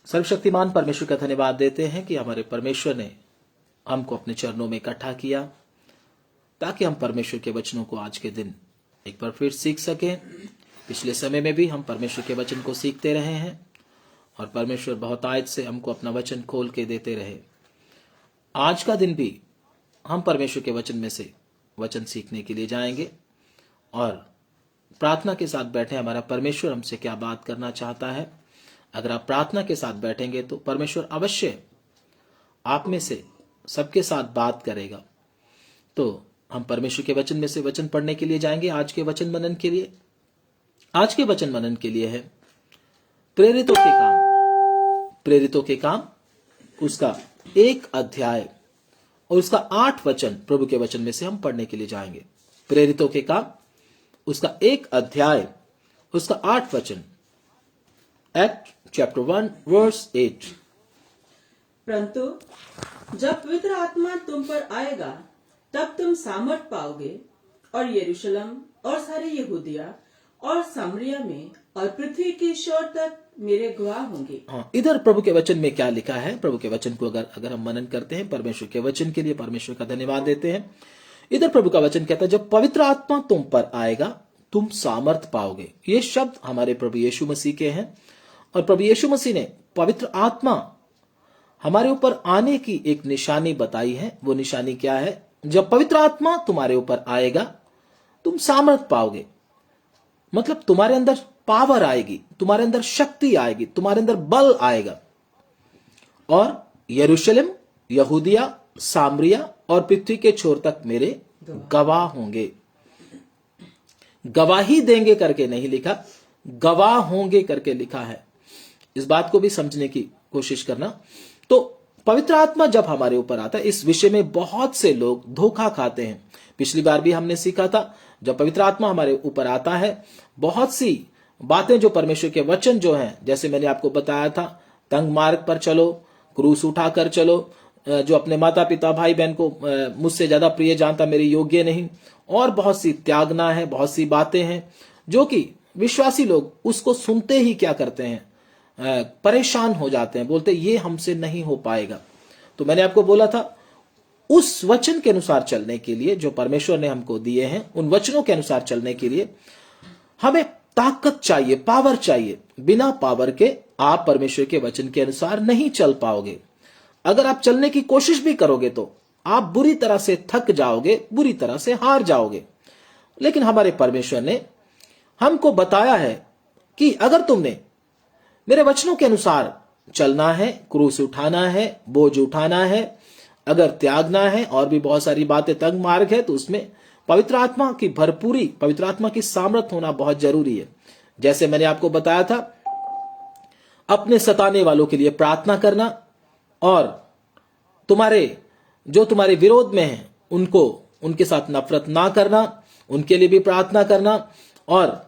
सर्वशक्तिमान परमेश्वर का धन्यवाद देते हैं कि हमारे परमेश्वर ने हमको अपने चरणों में इकट्ठा किया ताकि हम परमेश्वर के वचनों को आज के दिन एक बार फिर सीख सकें। पिछले समय में भी हम परमेश्वर के वचन को सीखते रहे हैं और परमेश्वर बहुत आयत से हमको अपना वचन खोल के देते रहे। आज का दिन भी हम परमेश्वर के वचन में से वचन सीखने के लिए जाएंगे और प्रार्थना के साथ बैठे हमारा परमेश्वर हमसे क्या बात करना चाहता है। अगर आप प्रार्थना के साथ बैठेंगे तो परमेश्वर अवश्य आप में से सबके साथ बात करेगा। तो हम परमेश्वर के वचन में से वचन पढ़ने के लिए जाएंगे। आज के वचन मनन के लिए, आज के वचन मनन के लिए है प्रेरितों के काम। प्रेरितों के काम उसका 1 अध्याय और उसका 8 वचन प्रभु के वचन में से हम पढ़ने के लिए जाएंगे। प्रेरितों के काम उसका 1 अध्याय उसका 8 वचन। Act chapter 1 verse 8। परंतु जब पवित्र आत्मा तुम पर आएगा तब तुम सामर्थ पाओगे और यरूशलेम और सारे यहूदिया और सामरिया में और पृथ्वी के छोर तक मेरे गवाह होंगे। हाँ, इधर प्रभु के वचन में क्या लिखा है? प्रभु के वचन को अगर हम मनन करते हैं, परमेश्वर के वचन के लिए परमेश्वर का धन्यवाद देते हैं। इधर प्रभु का वचन कहता है जब पवित्र आत्मा तुम पर आएगा तुम सामर्थ पाओगे। ये शब्द हमारे प्रभु यीशु मसीह के हैं और प्रभु यीशु मसीह ने पवित्र आत्मा हमारे ऊपर आने की एक निशानी बताई है। वो निशानी क्या है? जब पवित्र आत्मा तुम्हारे ऊपर आएगा तुम सामर्थ पाओगे। मतलब तुम्हारे अंदर पावर आएगी, तुम्हारे अंदर शक्ति आएगी, तुम्हारे अंदर बल आएगा और यरूशलेम, यहूदिया, सामरिया और पृथ्वी के छोर तक मेरे गवाह होंगे। गवाही देंगे करके नहीं लिखा, गवाह होंगे करके लिखा है। इस बात को भी समझने की कोशिश करना। तो पवित्र आत्मा जब हमारे ऊपर आता है, इस विषय में बहुत से लोग धोखा खाते हैं। पिछली बार भी हमने सीखा था जब पवित्र आत्मा हमारे ऊपर आता है बहुत सी बातें जो परमेश्वर के वचन जो हैं, जैसे मैंने आपको बताया था, तंग मार्ग पर चलो, क्रूस उठाकर चलो, जो अपने माता पिता भाई बहन को मुझसे ज्यादा प्रिय जानता मेरे योग्य नहीं, और बहुत सी त्यागना है, बहुत सी बातें हैं जो कि विश्वासी लोग उसको सुनते ही क्या करते हैं, परेशान हो जाते हैं, बोलते ये हमसे नहीं हो पाएगा। तो मैंने आपको बोला था उस वचन के अनुसार चलने के लिए जो परमेश्वर ने हमको दिए हैं, उन वचनों के अनुसार चलने के लिए हमें ताकत चाहिए, पावर चाहिए। बिना पावर के आप परमेश्वर के वचन के अनुसार नहीं चल पाओगे। अगर आप चलने की कोशिश भी करोगे तो आप बुरी तरह से थक जाओगे, बुरी तरह से हार जाओगे। लेकिन हमारे परमेश्वर ने हमको बताया है कि अगर तुमने मेरे वचनों के अनुसार चलना है, क्रूस उठाना है, बोझ उठाना है, अगर त्यागना है और भी बहुत सारी बातें, तंग मार्ग है, तो उसमें पवित्र आत्मा की भरपूरी, पवित्र आत्मा की सामर्थ होना बहुत जरूरी है। जैसे मैंने आपको बताया था, अपने सताने वालों के लिए प्रार्थना करना और तुम्हारे विरोध में हैं उनको, उनके साथ नफरत ना करना, उनके लिए भी प्रार्थना करना और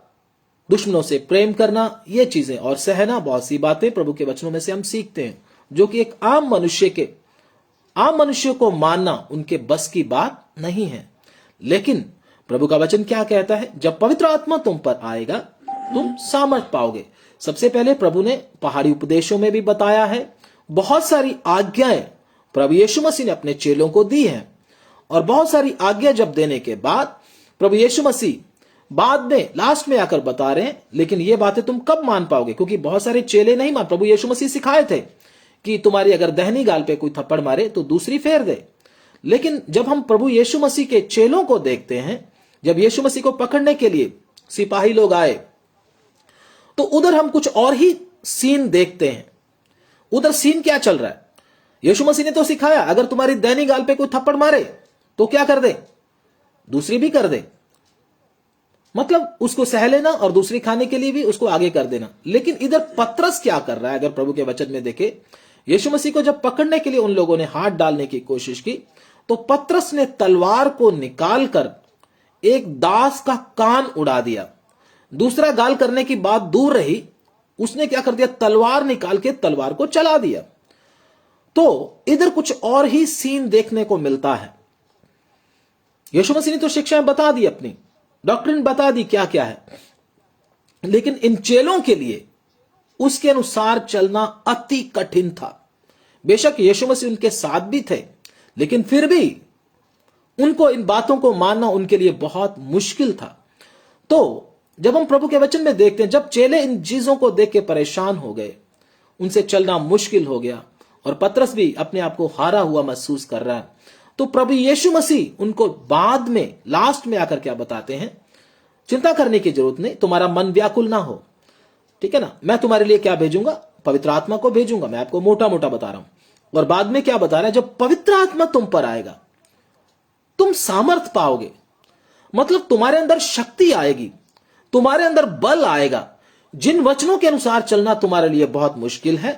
दुश्मनों से प्रेम करना, ये चीजें और सहना, बहुत सी बातें प्रभु के वचनों में से हम सीखते हैं जो कि एक आम मनुष्य को मानना उनके बस की बात नहीं है। लेकिन प्रभु का वचन क्या कहता है? जब पवित्र आत्मा तुम पर आएगा तुम सामर्थ पाओगे। सबसे पहले प्रभु ने पहाड़ी उपदेशों में भी बताया है, बहुत सारी आज्ञाएं प्रभु यीशु मसीह ने अपने चेलों को दी हैं और बहुत सारी आज्ञा जब देने के बाद प्रभु यीशु मसीह बाद में लास्ट में आकर बता रहे हैं, लेकिन ये बातें तुम कब मान पाओगे? क्योंकि बहुत सारे चेले नहीं मान। प्रभु यीशु मसीह सिखाए थे कि तुम्हारी अगर दाहिनी गाल पे कोई थप्पड़ मारे तो दूसरी फेर दे। लेकिन जब हम प्रभु यीशु मसीह के चेलों को देखते हैं, जब यीशु मसीह को पकड़ने के लिए सिपाही लोग आए तो उधर हम कुछ और ही सीन देखते हैं। उधर सीन क्या चल रहा है? यीशु मसीह ने तो सिखाया अगर तुम्हारी दाहिनी गाल पे कोई थप्पड़ मारे तो क्या कर दे? दूसरी भी कर दे। मतलब उसको सह लेना और दूसरी खाने के लिए भी उसको आगे कर देना। लेकिन इधर पतरस क्या कर रहा है? अगर प्रभु के वचन में देखे, यीशु मसीह को जब पकड़ने के लिए उन लोगों ने हाथ डालने की कोशिश की तो पतरस ने तलवार को निकालकर एक दास का कान उड़ा दिया। दूसरा गाल करने की बात दूर रही, उसने क्या कर दिया? तलवार निकाल के तलवार को चला दिया। तो इधर कुछ और ही सीन देखने को मिलता है। यीशु मसीह ने तो शिक्षाएं बता दी, अपनी डॉक्ट्रिन बता दी क्या क्या है, लेकिन इन चेलों के लिए उसके अनुसार चलना अति कठिन था। बेशक यीशु मसीह उनके साथ भी थे, लेकिन फिर भी उनको इन बातों को मानना उनके लिए बहुत मुश्किल था। तो जब हम प्रभु के वचन में देखते हैं, जब चेले इन चीजों को देख के परेशान हो गए, उनसे चलना मुश्किल हो गया और पतरस भी अपने आप को हारा हुआ महसूस कर रहा है, तो प्रभु यीशु मसीह उनको बाद में लास्ट में आकर क्या बताते हैं, चिंता करने की जरूरत नहीं, तुम्हारा मन व्याकुल ना हो, ठीक है ना, मैं तुम्हारे लिए क्या भेजूंगा, पवित्र आत्मा को भेजूंगा। मैं आपको मोटा मोटा बता रहा हूं। और बाद में क्या बता रहा है, जब पवित्र आत्मा तुम पर आएगा तुम सामर्थ पाओगे, मतलब तुम्हारे अंदर शक्ति आएगी, तुम्हारे अंदर बल आएगा। जिन वचनों के अनुसार चलना तुम्हारे लिए बहुत मुश्किल है,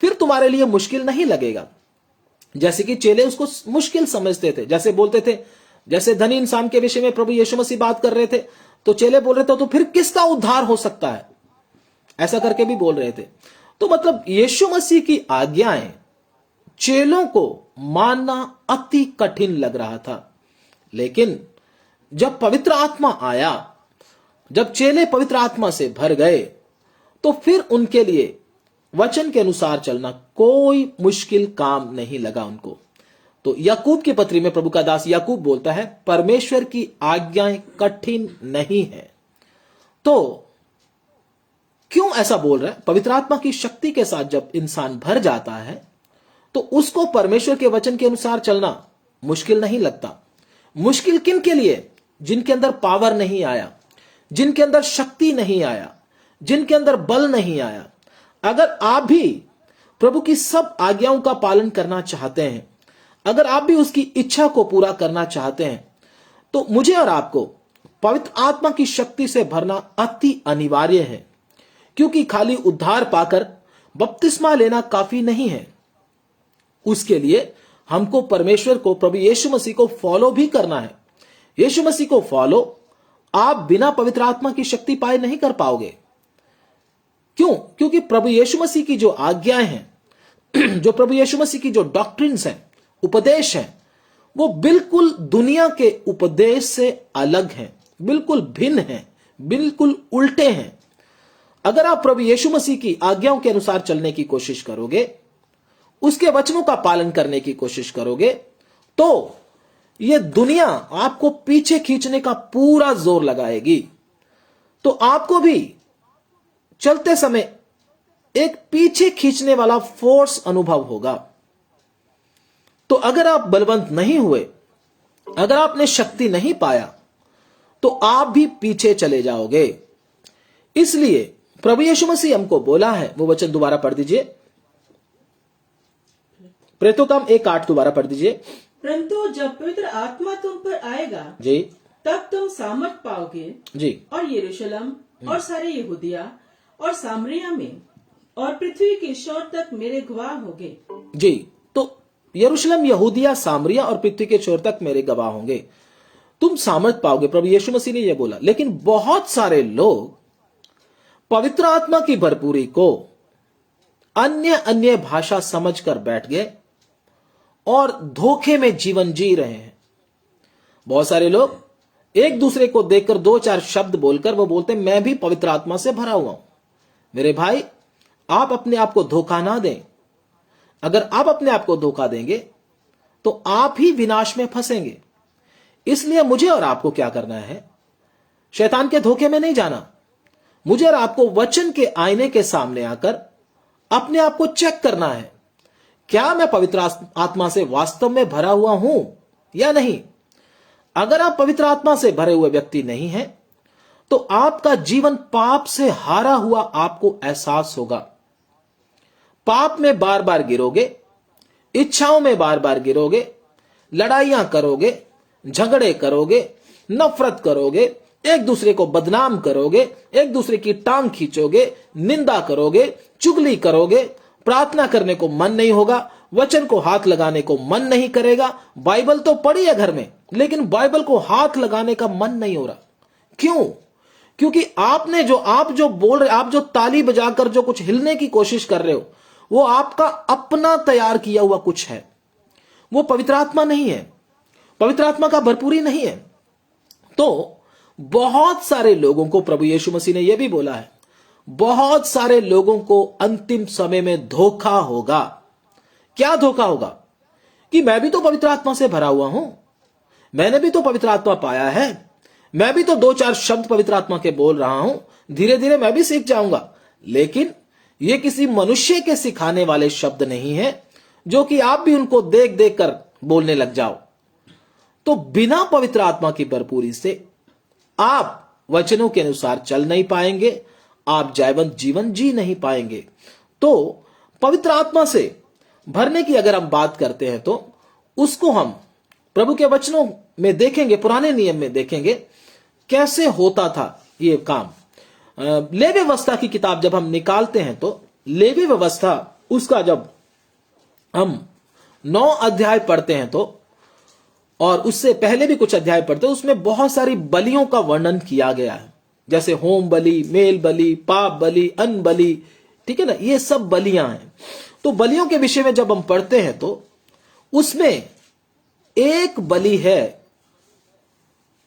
फिर तुम्हारे लिए मुश्किल नहीं लगेगा। जैसे कि चेले उसको मुश्किल समझते थे, जैसे बोलते थे, जैसे धनी इंसान के विषय में प्रभु यीशु मसीह बात कर रहे थे, तो चेले बोल रहे थे तो फिर किसका उद्धार हो सकता है, ऐसा करके भी बोल रहे थे। तो मतलब यीशु मसीह की आज्ञाएं चेलों को मानना अति कठिन लग रहा था। लेकिन जब पवित्र आत्मा आया, जब चेले पवित्र आत्मा से भर गए, तो फिर उनके लिए वचन के अनुसार चलना कोई मुश्किल काम नहीं लगा उनको। तो याकूब की पत्री में प्रभु का दास याकूब बोलता है, परमेश्वर की आज्ञाएं कठिन नहीं है। तो क्यों ऐसा बोल रहा है? पवित्र आत्मा की शक्ति के साथ जब इंसान भर जाता है तो उसको परमेश्वर के वचन के अनुसार चलना मुश्किल नहीं लगता। मुश्किल किन के लिए? जिनके अंदर पावर नहीं आया, जिनके अंदर शक्ति नहीं आया, जिनके अंदर बल नहीं आया। अगर आप भी प्रभु की सब आज्ञाओं का पालन करना चाहते हैं, अगर आप भी उसकी इच्छा को पूरा करना चाहते हैं, तो मुझे और आपको पवित्र आत्मा की शक्ति से भरना अति अनिवार्य है। क्योंकि खाली उद्धार पाकर बपतिस्मा लेना काफी नहीं है, उसके लिए हमको परमेश्वर को, प्रभु यीशु मसीह को फॉलो भी करना है। यीशु मसीह को फॉलो आप बिना पवित्र आत्मा की शक्ति पाए नहीं कर पाओगे। क्यों? क्योंकि प्रभु यीशु मसीह की जो आज्ञाएं हैं, जो प्रभु यीशु मसीह की जो डॉक्ट्रिन्स हैं, उपदेश हैं, वो बिल्कुल दुनिया के उपदेश से अलग हैं, बिल्कुल भिन्न हैं, बिल्कुल उल्टे हैं। अगर आप प्रभु यीशु मसीह की आज्ञाओं के अनुसार चलने की कोशिश करोगे, उसके वचनों का पालन करने की कोशिश करोगे, तो यह दुनिया आपको पीछे खींचने का पूरा जोर लगाएगी। तो आपको भी चलते समय एक पीछे खींचने वाला फोर्स अनुभव होगा। तो अगर आप बलवंत नहीं हुए, अगर आपने शक्ति नहीं पाया, तो आप भी पीछे चले जाओगे। इसलिए प्रभु यीशु मसीह हमको बोला है, वो वचन दोबारा पढ़ दीजिए, प्रेरितों का 1:8 दोबारा पढ़ दीजिए। परंतु जब पवित्र आत्मा तुम पर आएगा जी, तब तुम सामर्थ पाओगे जी, और यरूशलेम और सारे यहूदिया और सामरिया में और पृथ्वी के छोर तक मेरे गवाह होगे। जी। तो यरूशलेम, यहूदिया, सामरिया और पृथ्वी के छोर तक मेरे गवाह होंगे। तुम सामर्थ पाओगे, प्रभु यीशु मसीह ने यह बोला। लेकिन बहुत सारे लोग पवित्र आत्मा की भरपूरी को अन्य अन्य भाषा समझकर बैठ गए और धोखे में जीवन जी रहे हैं। बहुत सारे लोग एक दूसरे को देखकर 2-4 शब्द बोलकर वो बोलते हैं, मैं भी पवित्र आत्मा से भरा हुआ हूं। मेरे भाई, आप अपने आप को धोखा ना दें। अगर आप अपने आप को धोखा देंगे तो आप ही विनाश में फंसेंगे। इसलिए मुझे और आपको क्या करना है? शैतान के धोखे में नहीं जाना। मुझे और आपको वचन के आईने के सामने आकर अपने आप को चेक करना है, क्या मैं पवित्र आत्मा से वास्तव में भरा हुआ हूं या नहीं। अगर आप पवित्र आत्मा से भरे हुए व्यक्ति नहीं हैं, तो आपका जीवन पाप से हारा हुआ आपको एहसास होगा। पाप में बार बार गिरोगे, इच्छाओं में बार बार गिरोगे, लड़ाइयां करोगे, झगड़े करोगे, नफरत करोगे, एक दूसरे को बदनाम करोगे, एक दूसरे की टांग खींचोगे, निंदा करोगे, चुगली करोगे, प्रार्थना करने को मन नहीं होगा, वचन को हाथ लगाने को मन नहीं करेगा। बाइबल तो पढ़ी है घर में, लेकिन बाइबल को हाथ लगाने का मन नहीं हो रहा। क्यों? क्योंकि आप जो बोल रहे, आप जो ताली बजाकर जो कुछ हिलने की कोशिश कर रहे हो, वो आपका अपना तैयार किया हुआ कुछ है। वो पवित्र आत्मा नहीं है, पवित्र आत्मा का भरपूरी नहीं है। तो बहुत सारे लोगों को प्रभु यीशु मसीह ने यह भी बोला है, बहुत सारे लोगों को अंतिम समय में धोखा होगा। क्या धोखा होगा? कि मैं भी तो पवित्र आत्मा से भरा हुआ हूं, मैंने भी तो पवित्र आत्मा पाया है, मैं भी तो 2-4 शब्द पवित्र आत्मा के बोल रहा हूं, धीरे धीरे मैं भी सीख जाऊंगा। लेकिन ये किसी मनुष्य के सिखाने वाले शब्द नहीं है जो कि आप भी उनको देख देख कर बोलने लग जाओ। तो बिना पवित्र आत्मा की भरपूरी से आप वचनों के अनुसार चल नहीं पाएंगे, आप जयवंत जीवन जी नहीं पाएंगे। तो पवित्र आत्मा से भरने की अगर हम बात करते हैं तो उसको हम प्रभु के वचनों में देखेंगे, पुराने नियम में देखेंगे कैसे होता था ये काम। लेवी व्यवस्था की किताब जब हम निकालते हैं तो लेवी व्यवस्था उसका जब हम 9 अध्याय पढ़ते हैं तो, और उससे पहले भी कुछ अध्याय पढ़ते हैं, उसमें बहुत सारी बलियों का वर्णन किया गया है, जैसे होम बलि, मेल बलि, पाप बलि, अन्न बलि, ठीक है ना, ये सब बलियां हैं। तो बलियों के विषय में जब हम पढ़ते हैं तो उसमें एक बलि है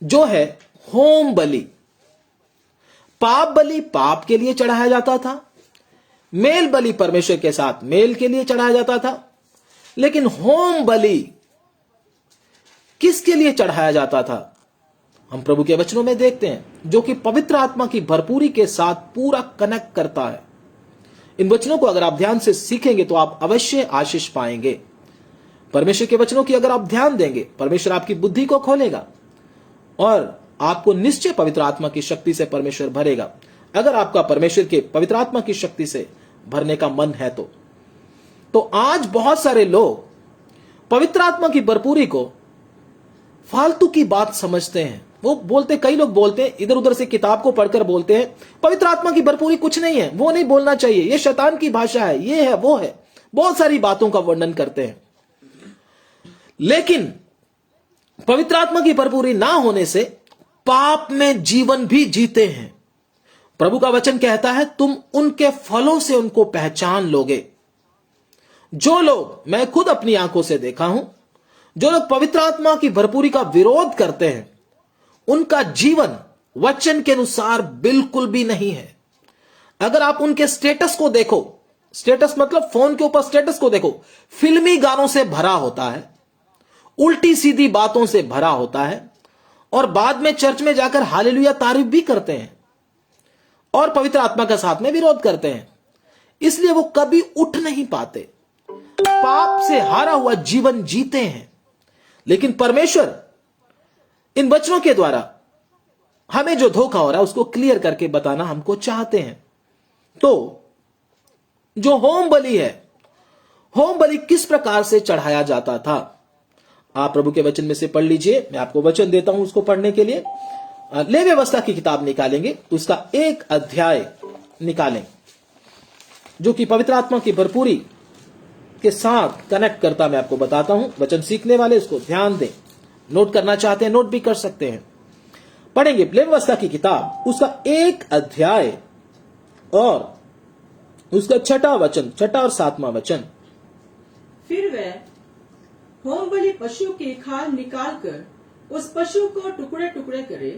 जो है होम बलि। पाप बलि पाप के लिए चढ़ाया जाता था, मेल बलि परमेश्वर के साथ मेल के लिए चढ़ाया जाता था। लेकिन होम बलि किसके लिए चढ़ाया जाता था? हम प्रभु के वचनों में देखते हैं, जो कि पवित्र आत्मा की भरपूरी के साथ पूरा कनेक्ट करता है। इन वचनों को अगर आप ध्यान से सीखेंगे तो आप अवश्य आशीष पाएंगे। परमेश्वर के वचनों की अगर आप ध्यान देंगे, परमेश्वर आपकी बुद्धि को खोलेगा और आपको निश्चय पवित्र आत्मा की शक्ति से परमेश्वर भरेगा। अगर आपका परमेश्वर के पवित्र आत्मा की शक्ति से भरने का मन है तो आज बहुत सारे लोग पवित्र आत्मा की भरपूरी को फालतू की बात समझते हैं। वो बोलते, कई लोग बोलते हैं, इधर उधर से किताब को पढ़कर बोलते हैं पवित्र आत्मा की भरपूरी कुछ नहीं है, वो नहीं बोलना चाहिए, ये शैतान की भाषा है, ये है वो है, बहुत सारी बातों का वर्णन करते हैं। लेकिन पवित्र आत्मा की भरपूरी ना होने से पाप में जीवन भी जीते हैं। प्रभु का वचन कहता है तुम उनके फलों से उनको पहचान लोगे। जो लोग, मैं खुद अपनी आंखों से देखा हूं, जो लोग पवित्र आत्मा की भरपूरी का विरोध करते हैं उनका जीवन वचन के अनुसार बिल्कुल भी नहीं है। अगर आप उनके स्टेटस को देखो, स्टेटस मतलब फोन के ऊपर स्टेटस को देखो, फिल्मी गानों से भरा होता है, उल्टी सीधी बातों से भरा होता है, और बाद में चर्च में जाकर हालेलुया तारीफ भी करते हैं और पवित्र आत्मा के साथ में विरोध करते हैं। इसलिए वो कभी उठ नहीं पाते, पाप से हारा हुआ जीवन जीते हैं। लेकिन परमेश्वर इन वचनों के द्वारा हमें जो धोखा हो रहा है उसको क्लियर करके बताना हमको चाहते हैं। तो जो होम बलि है, होम बलि किस प्रकार से चढ़ाया जाता था, आप प्रभु के वचन में से पढ़ लीजिए। मैं आपको वचन देता हूं उसको पढ़ने के लिए। लेवी व्यवस्था की किताब निकालेंगे, उसका 1 अध्याय निकालें जो कि पवित्र आत्मा की भरपूरी के साथ कनेक्ट करता। मैं आपको बताता हूं, वचन सीखने वाले उसको ध्यान दें, नोट करना चाहते हैं नोट भी कर सकते हैं। पढ़ेंगे लेवी व्यवस्था की किताब, उसका 1 अध्याय और उसका 6वां वचन, 6वां और 7वां वचन। फिर वह होम बलि पशु की खाल निकालकर उस पशु को टुकड़े टुकड़े करे।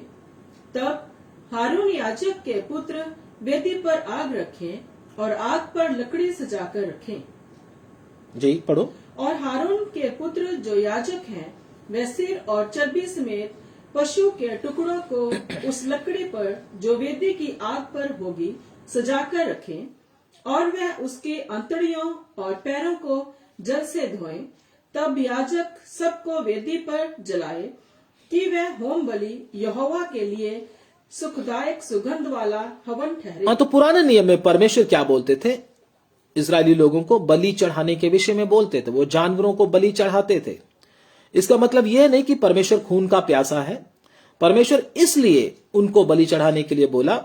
तब हारून याजक के पुत्र वेदी पर आग रखें और आग पर लकड़ी सजाकर रखें। जी पढ़ो। और हारून के पुत्र जो याजक हैं, वे सिर और चर्बी समेत पशु के टुकड़ों को उस लकड़ी पर जो वेदी की आग पर होगी सजाकर रखें, और वह उसके अंतड़ियों और पैरों को जल से धोएं। तब याजक सबको वेदी पर जलाए कि वह होम बलि यहोवा के लिए सुखदायक सुगंध वाला हवन ठहरे। हाँ, तो पुराने नियम में परमेश्वर क्या बोलते थे? इजरायली लोगों को बलि चढ़ाने के विषय में बोलते थे, वो जानवरों को बलि चढ़ाते थे। इसका मतलब यह नहीं कि परमेश्वर खून का प्यासा है। परमेश्वर इसलिए उनको बलि चढ़ाने के लिए बोला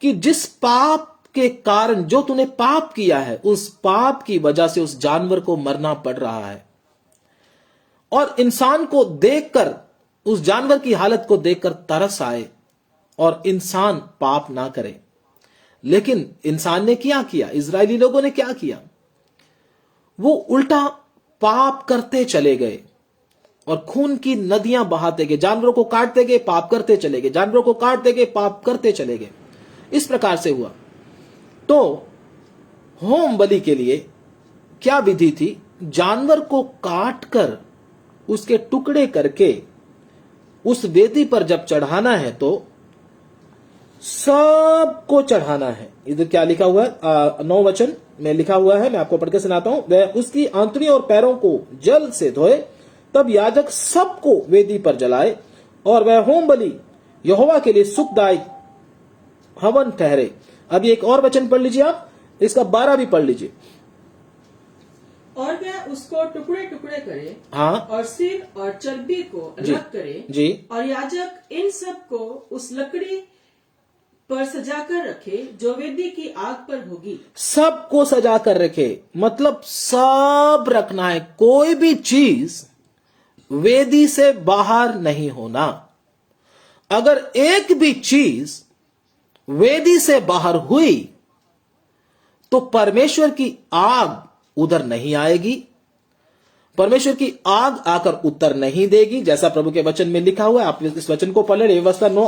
कि जिस पाप के कारण जो तूने पाप किया है, उस पाप की वजह से उस जानवर को मरना पड़ रहा है, और इंसान को देखकर, उस जानवर की हालत को देखकर तरस आए और इंसान पाप ना करे। लेकिन इंसान ने क्या किया? इजरायली लोगों ने क्या किया? वो उल्टा पाप करते चले गए और खून की नदियां बहाते गए, जानवरों को काटते गए, पाप करते चले गए, जानवरों को काटते गए, पाप करते चले गए। इस प्रकार से हुआ। तो होम बलि के लिए क्या विधि थी? जानवर को काट कर उसके टुकड़े करके उस वेदी पर जब चढ़ाना है तो सबको चढ़ाना है। इधर क्या लिखा हुआ है? 9 वचन में लिखा हुआ है, मैं आपको पढ़ के सुनाता हूं। वह उसकी आंतड़ियों और पैरों को जल से धोए, तब याजक सबको वेदी पर जलाए, और वह होम बलि यहोवा के लिए सुखदायक हवन ठहरे। अभी एक और वचन पढ़ लीजिए आप, इसका 12 भी पढ़ लीजिए। और वह उसको टुकड़े टुकड़े करे, हाँ और सिर और चर्बी को अलग करे, जी, और याजक इन सब को उस लकड़ी पर सजा कर रखे जो वेदी की आग पर होगी। सबको सजा कर रखे, मतलब सब रखना है, कोई भी चीज वेदी से बाहर नहीं होना। अगर एक भी चीज वेदी से बाहर हुई तो परमेश्वर की आग उधर नहीं आएगी, परमेश्वर की आग आकर उत्तर नहीं देगी, जैसा प्रभु के वचन में लिखा हुआ है। आप इस वचन को पढ़ ले, व्यवस्था 9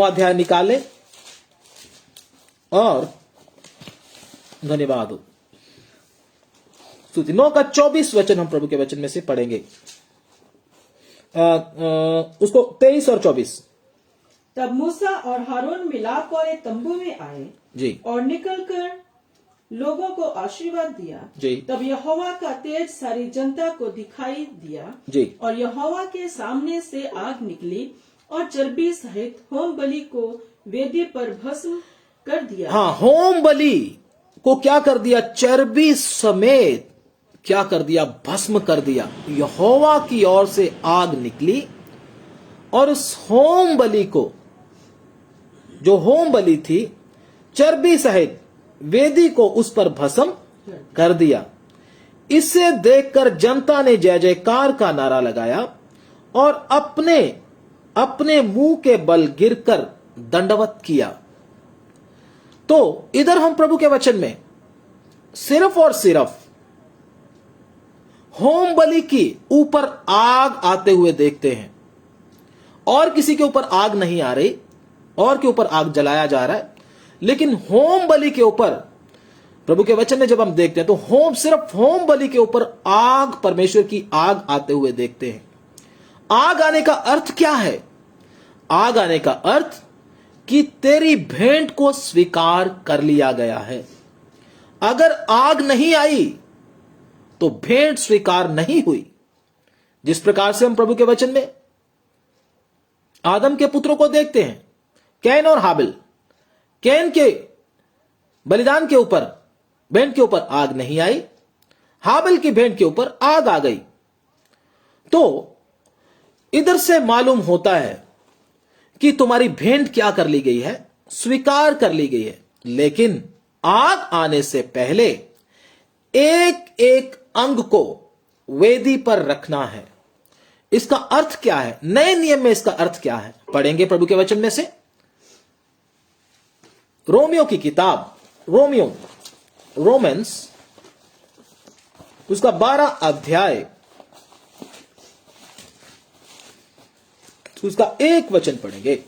अध्याय निकालें, और धन्यवाद हो स्तुति। 9 का 24 वचन हम प्रभु के वचन में से पढ़ेंगे, उसको 23 और 24। तब मूसा और हारून मिलाप वाले तंबू में आए जी और निकलकर लोगों को आशीर्वाद दिया जी तब यहोवा का तेज सारी जनता को दिखाई दिया जी और यहोवा के सामने से आग निकली और चर्बी सहित होम बलि को वेदी पर भस्म कर दिया। हाँ, होम बलि को क्या कर दिया? चर्बी समेत क्या कर दिया? भस्म कर दिया। यहोवा की ओर से आग निकली और उस होम बलि को, जो होम बलि थी, चर्बी सहित वेदी को उस पर भस्म कर दिया। इसे देखकर जनता ने जय जयकार का नारा लगाया और अपने अपने मुंह के बल गिरकर दंडवत किया। तो इधर हम प्रभु के वचन में सिर्फ और सिर्फ होम बलि की ऊपर आग आते हुए देखते हैं, और किसी के ऊपर आग नहीं आ रही, और के ऊपर आग जलाया जा रहा है। लेकिन होम बलि के ऊपर प्रभु के वचन में जब हम देखते हैं तो सिर्फ होम बलि के ऊपर आग, परमेश्वर की आग आते हुए देखते हैं। आग आने का अर्थ क्या है? आग आने का अर्थ कि तेरी भेंट को स्वीकार कर लिया गया है। अगर आग नहीं आई तो भेंट स्वीकार नहीं हुई। जिस प्रकार से हम प्रभु के वचन में आदम के पुत्रों को देखते हैं, कैन और हाबिल, कैन के बलिदान के ऊपर, भेंट के ऊपर आग नहीं आई, हाबिल की भेंट के ऊपर आग आ गई। तो इधर से मालूम होता है कि तुम्हारी भेंट क्या कर ली गई है? स्वीकार कर ली गई है। लेकिन आग आने से पहले एक एक अंग को वेदी पर रखना है। इसका अर्थ क्या है? नए नियम में इसका अर्थ क्या है? पढ़ेंगे प्रभु के वचन में से रोमियो की किताब, रोमन्स उसका 12 अध्याय, उसका 1 वचन पढ़ेंगे।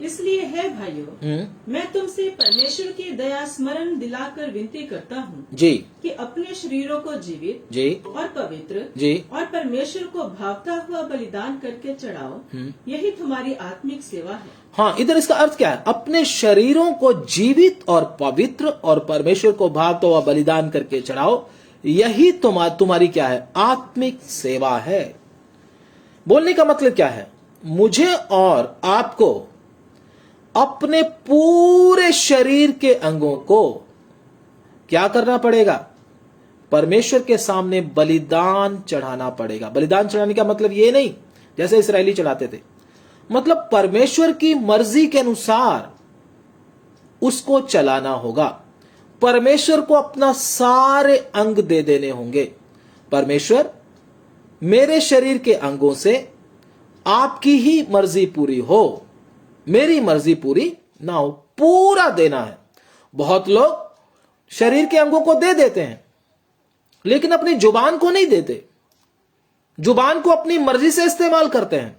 इसलिए है भाइयों, मैं तुमसे परमेश्वर की दया स्मरण दिलाकर विनती करता हूँ जी कि अपने शरीरों को जीवित जी और पवित्र जी और परमेश्वर को भावता हुआ बलिदान करके चढ़ाओ, यही तुम्हारी आत्मिक सेवा है। हाँ, इधर इसका अर्थ क्या है? अपने शरीरों को जीवित और पवित्र और परमेश्वर को भावता हुआ बलिदान करके चढ़ाओ, यही तुम्हारी क्या है? आत्मिक सेवा है। बोलने का मतलब क्या है? मुझे और आपको अपने पूरे शरीर के अंगों को क्या करना पड़ेगा? परमेश्वर के सामने बलिदान चढ़ाना पड़ेगा। बलिदान चढ़ाने का मतलब ये नहीं जैसे इस्राएली चढ़ाते थे, मतलब परमेश्वर की मर्जी के अनुसार उसको चलाना होगा। परमेश्वर को अपना सारे अंग दे देने होंगे। परमेश्वर, मेरे शरीर के अंगों से आपकी ही मर्जी पूरी हो, मेरी मर्जी पूरी ना हो, पूरा देना है। बहुत लोग शरीर के अंगों को दे देते हैं लेकिन अपनी जुबान को नहीं देते, जुबान को अपनी मर्जी से इस्तेमाल करते हैं।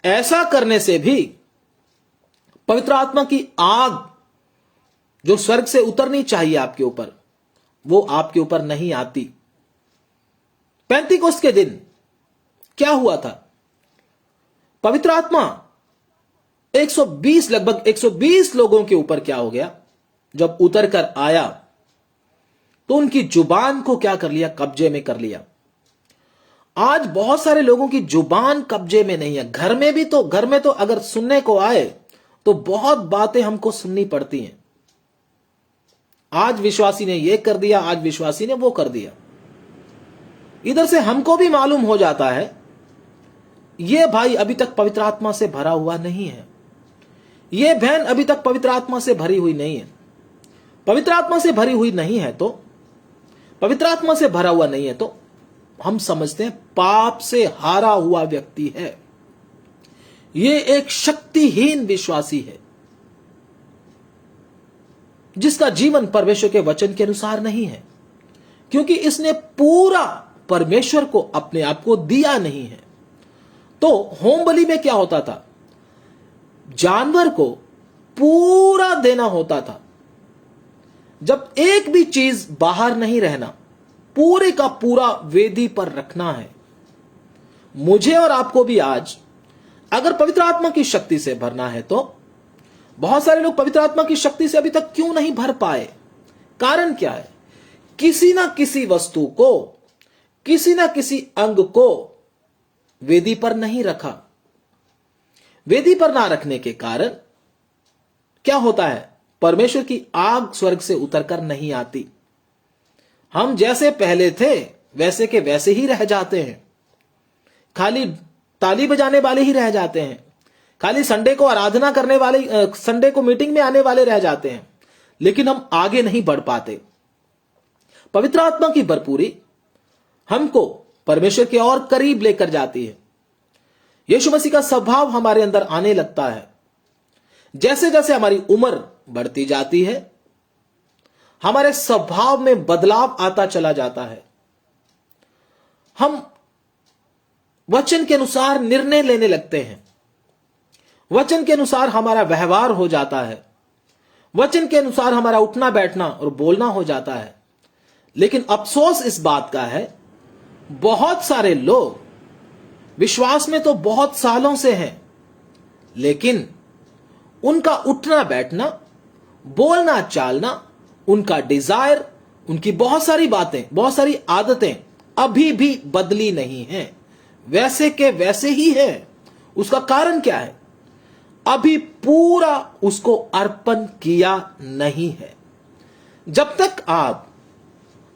ऐसा करने से भी पवित्र आत्मा की आग जो स्वर्ग से उतरनी चाहिए आपके ऊपर, वो आपके ऊपर नहीं आती। पेंतीकोस्त के दिन क्या हुआ था? पवित्र आत्मा 120 लगभग 120 लोगों के ऊपर क्या हो गया? जब उतर कर आया तो उनकी जुबान को क्या कर लिया? कब्जे में कर लिया। आज बहुत सारे लोगों की जुबान कब्जे में नहीं है। घर में तो अगर सुनने को आए तो बहुत बातें हमको सुननी पड़ती हैं। आज विश्वासी ने यह कर दिया, आज विश्वासी ने वो कर दिया। इधर से हमको भी मालूम हो जाता है ये भाई अभी तक पवित्र आत्मा से भरा हुआ नहीं है, ये बहन अभी तक पवित्र आत्मा से भरी हुई नहीं है। पवित्र आत्मा से भरी हुई नहीं है तो, पवित्र आत्मा से भरा हुआ नहीं है तो हम समझते हैं पाप से हारा हुआ व्यक्ति है। ये एक शक्तिहीन विश्वासी है जिसका जीवन परमेश्वर के वचन के अनुसार नहीं है, क्योंकि इसने पूरा परमेश्वर को अपने आप को दिया नहीं है। तो होम बलि में क्या होता था? जानवर को पूरा देना होता था। जब एक भी चीज बाहर नहीं रहना, पूरे का पूरा वेदी पर रखना है। मुझे और आपको भी आज अगर पवित्र आत्मा की शक्ति से भरना है तो बहुत सारे लोग पवित्र आत्मा की शक्ति से अभी तक क्यों नहीं भर पाए? कारण क्या है? किसी ना किसी वस्तु को, किसी ना किसी अंग को वेदी पर नहीं रखा। वेदी पर ना रखने के कारण क्या होता है? परमेश्वर की आग स्वर्ग से उतरकर नहीं आती। हम जैसे पहले थे वैसे के वैसे ही रह जाते हैं। खाली ताली बजाने वाले ही रह जाते हैं। खाली संडे को आराधना करने वाले, संडे को मीटिंग में आने वाले रह जाते हैं, लेकिन हम आगे नहीं बढ़ पाते। पवित्र आत्मा की भरपूरी हमको परमेश्वर के और करीब लेकर जाती है। यीशु मसीह का स्वभाव हमारे अंदर आने लगता है। जैसे जैसे हमारी उम्र बढ़ती जाती है, हमारे स्वभाव में बदलाव आता चला जाता है। हम वचन के अनुसार निर्णय लेने लगते हैं। वचन के अनुसार हमारा व्यवहार हो जाता है। वचन के अनुसार हमारा उठना बैठना और बोलना हो जाता है। लेकिन अफसोस इस बात का है, बहुत सारे लोग विश्वास में तो बहुत सालों से हैं, लेकिन उनका उठना बैठना, बोलना चालना, उनका डिजायर, उनकी बहुत सारी बातें, बहुत सारी आदतें अभी भी बदली नहीं हैं, वैसे के वैसे ही है। उसका कारण क्या है? अभी पूरा उसको अर्पण किया नहीं है। जब तक आप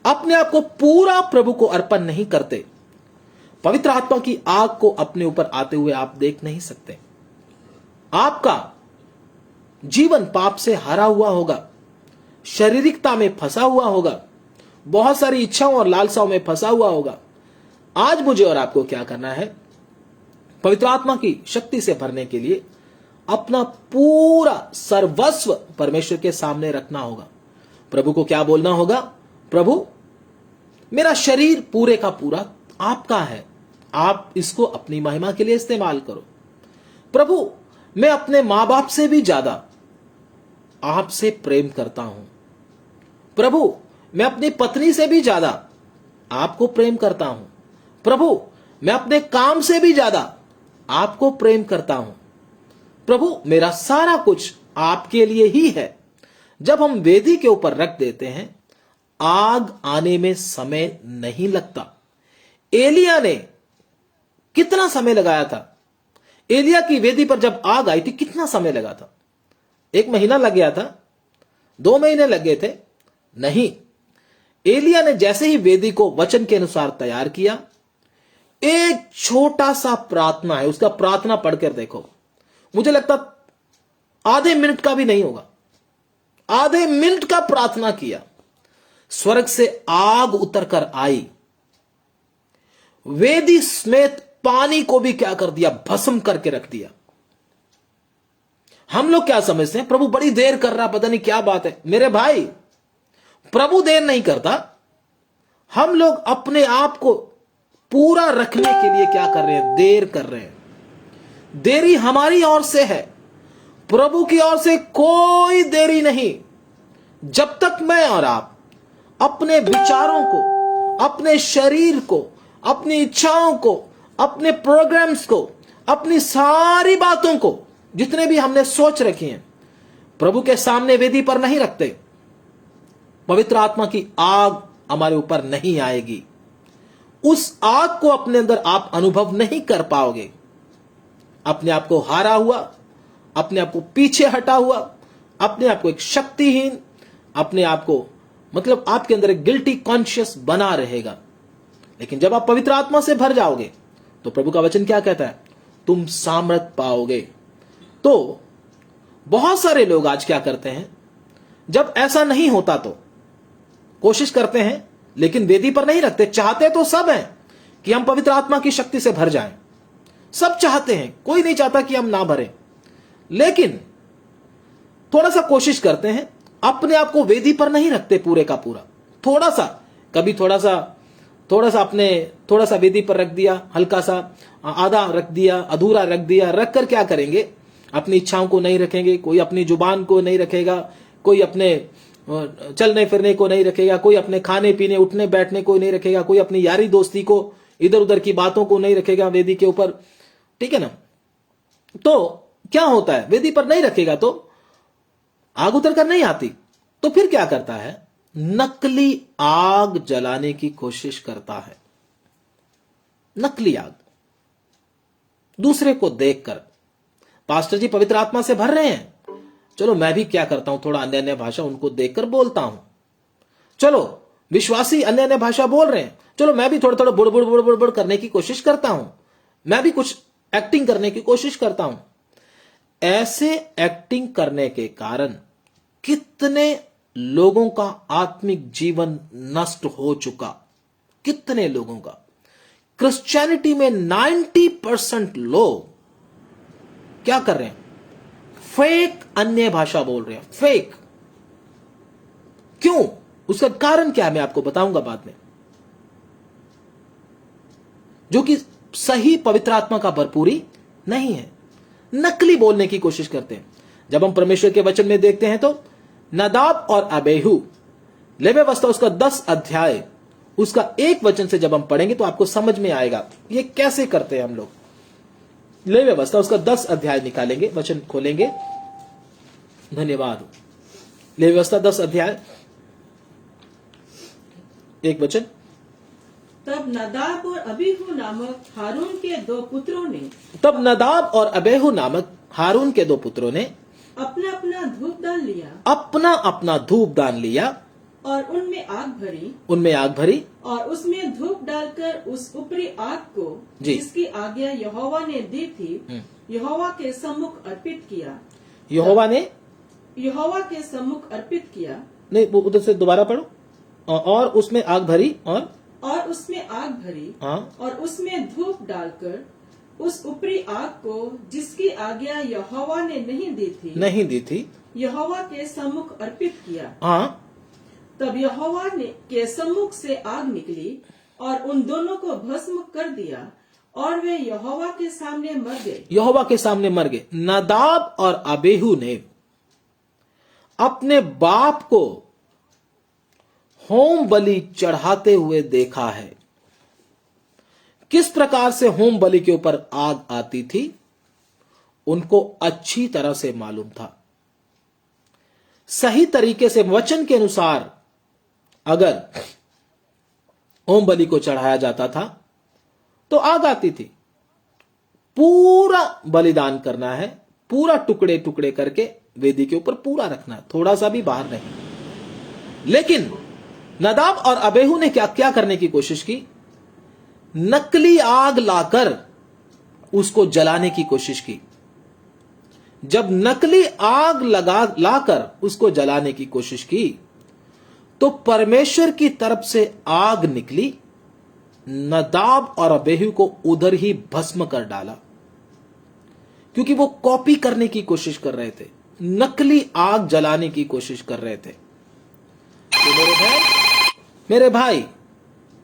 अपने आप को पूरा प्रभु को अर्पण नहीं करते, पवित्र आत्मा की आग को अपने ऊपर आते हुए आप देख नहीं सकते। आपका जीवन पाप से हरा हुआ होगा, शारीरिकता में फंसा हुआ होगा, बहुत सारी इच्छाओं और लालसाओं में फंसा हुआ होगा। आज मुझे और आपको क्या करना है? पवित्र आत्मा की शक्ति से भरने के लिए अपना पूरा सर्वस्व परमेश्वर के सामने रखना होगा। प्रभु को क्या बोलना होगा? प्रभु, मेरा शरीर पूरे का पूरा आपका है, आप इसको अपनी महिमा के लिए इस्तेमाल करो। प्रभु, मैं अपने मां बाप से भी ज्यादा आपसे प्रेम करता हूं। प्रभु, मैं अपनी पत्नी से भी ज्यादा आपको प्रेम करता हूं। प्रभु, मैं अपने काम से भी ज्यादा आपको प्रेम करता हूं। प्रभु, मेरा सारा कुछ आपके लिए ही है। जब हम वेदी के ऊपर रख देते हैं, आग आने में समय नहीं लगता। एलिया ने कितना समय लगाया था? एलिया की वेदी पर जब आग आई थी, कितना समय लगा था? 1 महीना लग गया था? 2 महीने लग गए थे? नहीं। एलिया ने जैसे ही वेदी को वचन के अनुसार तैयार किया, एक छोटा सा प्रार्थना है, उसका प्रार्थना पढ़कर देखो, मुझे लगता आधे मिनट का भी नहीं होगा। आधे मिनट का प्रार्थना किया, स्वर्ग से आग उतरकर आई, वेदी समेत पानी को भी क्या कर दिया? भस्म करके रख दिया। हम लोग क्या समझते हैं? प्रभु बड़ी देर कर रहा, पता नहीं क्या बात है। मेरे भाई, प्रभु देर नहीं करता। हम लोग अपने आप को पूरा रखने के लिए क्या कर रहे हैं? देर कर रहे हैं। देरी हमारी ओर से है। प्रभु की ओर से कोई देरी नहीं। जब तक मैं और आप अपने विचारों को, अपने शरीर को, अपनी इच्छाओं को, अपने प्रोग्राम्स को, अपनी सारी बातों को, जितने भी हमने सोच रखी हैं, प्रभु के सामने वेदी पर नहीं रखते, पवित्र आत्मा की आग हमारे ऊपर नहीं आएगी। उस आग को अपने अंदर आप अनुभव नहीं कर पाओगे। अपने आप को हारा हुआ, अपने आप को पीछे हटा हुआ, अपने आप को एक शक्तिहीन, अपने आप को मतलब आपके अंदर एक गिल्टी कॉन्शियस बना रहेगा। लेकिन जब आप पवित्र आत्मा से भर जाओगे तो प्रभु का वचन क्या कहता है? तुम सामर्थ पाओगे। तो बहुत सारे लोग आज क्या करते हैं, जब ऐसा नहीं होता तो कोशिश करते हैं लेकिन वेदी पर नहीं रखते। चाहते तो सब हैं कि हम पवित्र आत्मा की शक्ति से भर जाएं, सब चाहते हैं, कोई नहीं चाहता कि हम ना भरें, लेकिन थोड़ा सा कोशिश करते हैं, अपने आप को वेदी पर नहीं रखते पूरे का पूरा। थोड़ा सा, कभी थोड़ा सा अपने थोड़ा सा वेदी पर रख दिया, हल्का सा आधा रख दिया, अधूरा रख दिया। रख कर क्या करेंगे? अपनी इच्छाओं को नहीं रखेंगे, कोई अपनी जुबान को नहीं रखेगा, कोई अपने चलने फिरने को नहीं रखेगा, कोई अपने खाने पीने उठने बैठने को नहीं रखेगा, कोई अपनी यारी दोस्ती को, इधर उधर की बातों को नहीं रखेगा वेदी के ऊपर। ठीक है ना? तो क्या होता है? वेदी पर नहीं रखेगा तो आग उतर कर नहीं आती। तो फिर क्या करता है? नकली आग जलाने की कोशिश करता है। नकली आग, दूसरे को देखकर, पास्टर जी पवित्र आत्मा से भर रहे हैं, चलो मैं भी क्या करता हूं, थोड़ा अन्य अन्य भाषा उनको देखकर बोलता हूं। चलो विश्वासी अन्य अन्य भाषा बोल रहे हैं, चलो मैं भी थोड़ा थोड़ा बुड़ बुड़ बुड़ बुड़ बुड़ करने की कोशिश करता हूं, मैं भी कुछ एक्टिंग करने की कोशिश करता हूं। ऐसे एक्टिंग करने के कारण कितने लोगों का आत्मिक जीवन नष्ट हो चुका, कितने लोगों का। क्रिश्चियनिटी में 90% लोग क्या कर रहे हैं? फेक अन्य भाषा बोल रहे हैं, फेक। क्यों? उसका कारण क्या है मैं आपको बताऊंगा बाद में, जो कि सही पवित्र आत्मा का भरपूरी नहीं है। नकली बोलने की कोशिश करते हैं। जब हम परमेश्वर के वचन में देखते हैं तो नदाब और अबेहू, लेवी व्यवस्था उसका 10 अध्याय उसका 1 वचन से जब हम पढ़ेंगे तो आपको समझ में आएगा ये कैसे करते हैं हम लोग। लेवी व्यवस्था उसका 10 अध्याय निकालेंगे, वचन खोलेंगे। धन्यवाद। लेवी व्यवस्था 10 अध्याय 1 वचन। तब नदाब और अबीहू नामक हारून के 2 पुत्रों ने तब नदाब और अबेहू नामक हारून के 2 पुत्रों ने अपना अपना धूपदान लिया, अपना अपना धूपदान लिया और उनमें आग भरी और उसमें धूप डालकर उस ऊपरी आग को जिसकी आज्ञा यहोवा ने दी थी यहोवा के सम्मुख अर्पित किया। यहोवा के सम्मुख अर्पित किया। नहीं, वो उधर से दोबारा पढ़ो। और उसमें आग भरी और उसमें आग भरी और उसमें धूप डालकर उस ऊपरी आग को जिसकी आज्ञा यहोवा ने नहीं दी थी यहोवा के सम्मुख अर्पित किया। तब यहोवा ने के सम्मुख से आग निकली और उन दोनों को भस्म कर दिया और वे यहोवा के सामने मर गए। नदाब और अबेहू ने अपने बाप को होम बलि चढ़ाते हुए देखा है। किस प्रकार से होम बलि के ऊपर आग आती थी उनको अच्छी तरह से मालूम था। सही तरीके से वचन के अनुसार अगर होम बलि को चढ़ाया जाता था तो आग आती थी। पूरा बलिदान करना है, पूरा टुकड़े टुकड़े करके वेदी के ऊपर पूरा रखना है, थोड़ा सा भी बाहर नहीं। लेकिन नदाब और अबेहू ने क्या करने की कोशिश की? नकली आग लाकर उसको जलाने की कोशिश की। जब नकली आग लाकर उसको जलाने की कोशिश की तो परमेश्वर की तरफ से आग निकली, नदाब और अबेहू को उधर ही भस्म कर डाला, क्योंकि वो कॉपी करने की कोशिश कर रहे थे, नकली आग जलाने की कोशिश कर रहे थे। तो मेरे भाई,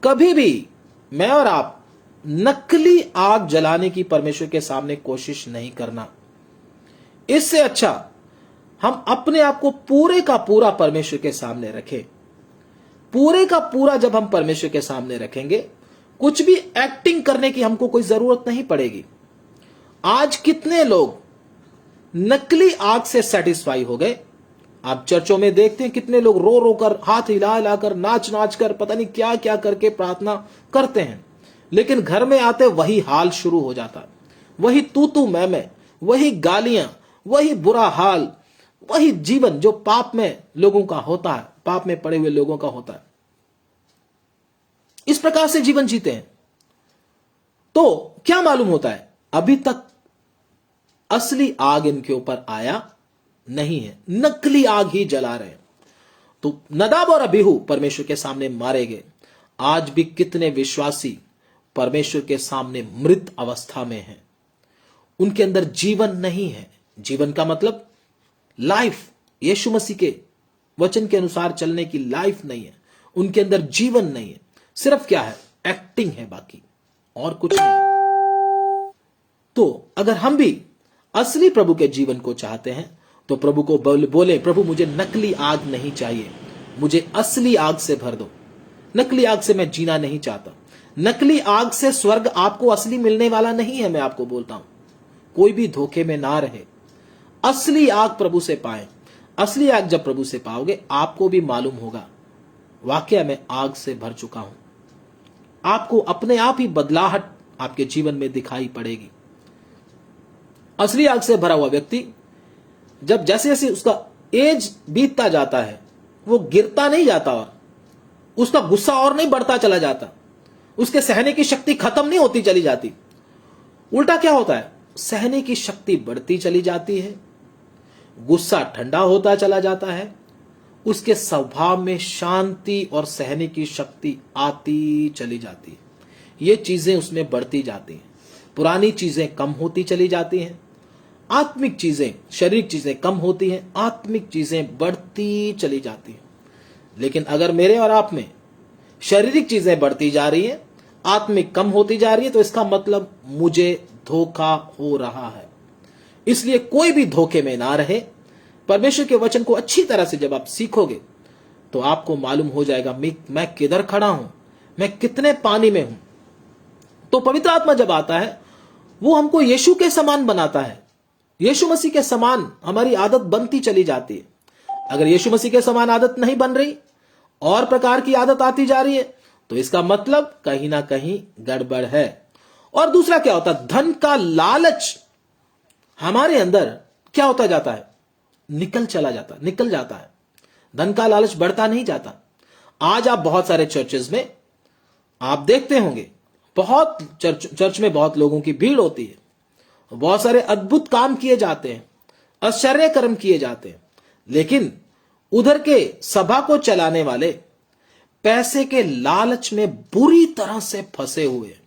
कभी भी मैं और आप नकली आग जलाने की परमेश्वर के सामने कोशिश नहीं करना। इससे अच्छा हम अपने आप को पूरे का पूरा परमेश्वर के सामने रखें। पूरे का पूरा जब हम परमेश्वर के सामने रखेंगे, कुछ भी एक्टिंग करने की हमको कोई जरूरत नहीं पड़ेगी। आज कितने लोग नकली आग से सेटिस्फाई हो गए। आप चर्चों में देखते हैं कितने लोग रो रो कर, हाथ हिला हिला कर, नाच नाच कर, पता नहीं क्या क्या करके प्रार्थना करते हैं, लेकिन घर में आते वही हाल शुरू हो जाता, वही तू मैं, वही गालियां, वही बुरा हाल, वही जीवन जो पाप में लोगों का होता है, पाप में पड़े हुए लोगों का होता है। इस प्रकार से जीवन जीते हैं। तो क्या मालूम होता है, अभी तक असली आग इनके ऊपर आया नहीं है, नकली आग ही जला रहे हैं। तो नदाब और अबीहू परमेश्वर के सामने मारे गए। आज भी कितने विश्वासी परमेश्वर के सामने मृत अवस्था में हैं, उनके अंदर जीवन नहीं है। जीवन का मतलब लाइफ, यीशु मसीह के वचन के अनुसार चलने की लाइफ नहीं है, उनके अंदर जीवन नहीं है। सिर्फ क्या है, एक्टिंग है, बाकी और कुछ नहीं। तो अगर हम भी असली प्रभु के जीवन को चाहते हैं तो प्रभु को बोले, प्रभु मुझे नकली आग नहीं चाहिए, मुझे असली आग से भर दो। नकली आग से मैं जीना नहीं चाहता। नकली आग से स्वर्ग आपको असली मिलने वाला नहीं है। मैं आपको बोलता हूं, कोई भी धोखे में ना रहे, असली आग प्रभु से पाएं। असली आग जब प्रभु से पाओगे, आपको भी मालूम होगा वाकई में आग से भर चुका हूं। आपको अपने आप ही बदलाहट आपके जीवन में दिखाई पड़ेगी। असली आग से भरा हुआ व्यक्ति जब जैसे जैसे उसका एज बीतता जाता है, वो गिरता नहीं जाता और उसका गुस्सा और नहीं बढ़ता चला जाता, उसके सहने की शक्ति खत्म नहीं होती चली जाती। उल्टा क्या होता है, सहने की शक्ति बढ़ती चली जाती है, गुस्सा ठंडा होता चला जाता है, उसके स्वभाव में शांति और सहने की शक्ति आती चली जाती है। ये चीजें उसमें बढ़ती जाती हैं। पुरानी चीजें कम होती चली जाती हैं, आत्मिक चीजें, शारीरिक चीजें कम होती हैं, आत्मिक चीजें बढ़ती चली जाती हैं। लेकिन अगर मेरे और आप में शारीरिक चीजें बढ़ती जा रही हैं, आत्मिक कम होती जा रही है, तो इसका मतलब मुझे धोखा हो रहा है। इसलिए कोई भी धोखे में ना रहे। परमेश्वर के वचन को अच्छी तरह से जब आप सीखोगे तो आपको मालूम हो जाएगा मैं किधर खड़ा हूं, मैं कितने पानी में हूं। तो पवित्र आत्मा जब आता है, वो हमको यीशु के समान बनाता है। यीशु मसीह के समान हमारी आदत बनती चली जाती है। अगर यीशु मसीह के समान आदत नहीं बन रही, और प्रकार की आदत आती जा रही है, तो इसका मतलब कहीं ना कहीं गड़बड़ है। और दूसरा क्या होता है, धन का लालच हमारे अंदर क्या होता जाता है, निकल जाता है। धन का लालच बढ़ता नहीं जाता। आज आप बहुत सारे चर्चेज में आप देखते होंगे, बहुत चर्च में बहुत लोगों की भीड़ होती है, बहुत सारे अद्भुत काम किए जाते हैं, आश्चर्य कर्म किए जाते हैं, लेकिन उधर के सभा को चलाने वाले पैसे के लालच में बुरी तरह से फंसे हुए हैं।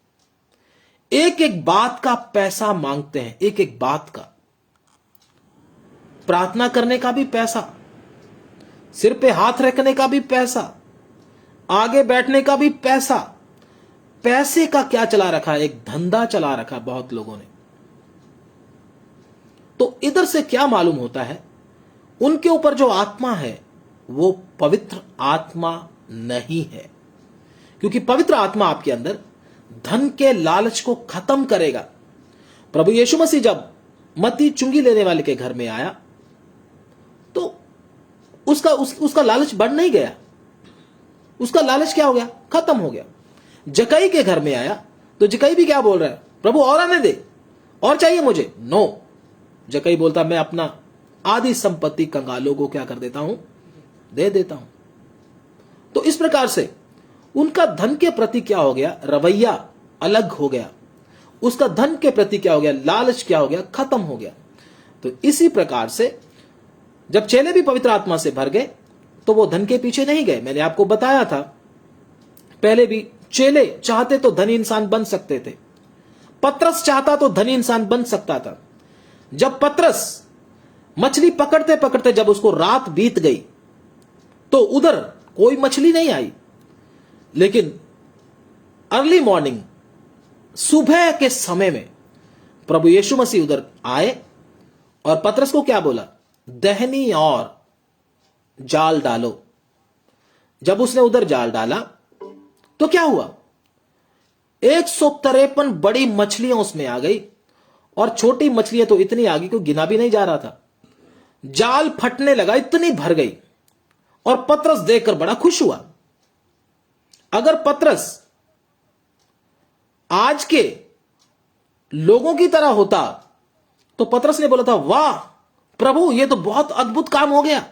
एक एक बात का पैसा मांगते हैं, एक एक बात का। प्रार्थना करने का भी पैसा, सिर पे हाथ रखने का भी पैसा, आगे बैठने का भी पैसा। पैसे का क्या चला रखा है, एक धंधा चला रखा है बहुत लोगों ने। तो इधर से क्या मालूम होता है, उनके ऊपर जो आत्मा है वो पवित्र आत्मा नहीं है। क्योंकि पवित्र आत्मा आपके अंदर धन के लालच को खत्म करेगा। प्रभु यीशु मसीह जब मत्ती चुंगी लेने वाले के घर में आया, तो उसका लालच बढ़ नहीं गया, उसका लालच क्या हो गया, खत्म हो गया। जकई के घर में आया तो जकई भी क्या बोल रहा है, प्रभु और आने दे, और चाहिए मुझे। नो, जकई बोलता मैं अपना आधी संपत्ति कंगालों को क्या कर देता हूं, दे देता हूं। तो इस प्रकार से उनका धन के प्रति क्या हो गया, रवैया अलग हो गया। उसका धन के प्रति क्या हो गया, लालच क्या हो गया, खत्म हो गया। तो इसी प्रकार से जब चेले भी पवित्र आत्मा से भर गए तो वो धन के पीछे नहीं गए। मैंने आपको बताया था पहले भी, चेले चाहते तो धनी इंसान बन सकते थे, पतरस चाहता तो धनी इंसान बन सकता था। जब पतरस मछली पकड़ते पकड़ते जब उसको रात बीत गई तो उधर कोई मछली नहीं आई, लेकिन अर्ली मॉर्निंग, सुबह के समय में प्रभु यीशु मसीह उधर आए और पतरस को क्या बोला? दहनी और जाल डालो। जब उसने उधर जाल डाला तो क्या हुआ? 153 बड़ी मछलियां उसमें आ गई और छोटी मछलियां तो इतनी आ गई कि गिना भी नहीं जा रहा था। जाल फटने लगा, इतनी भर गई और पतरस देखकर बड़ा खुश हुआ। अगर पतरस आज के लोगों की तरह होता तो पतरस ने बोला था, वाह प्रभु, ये तो बहुत अद्भुत काम हो गया।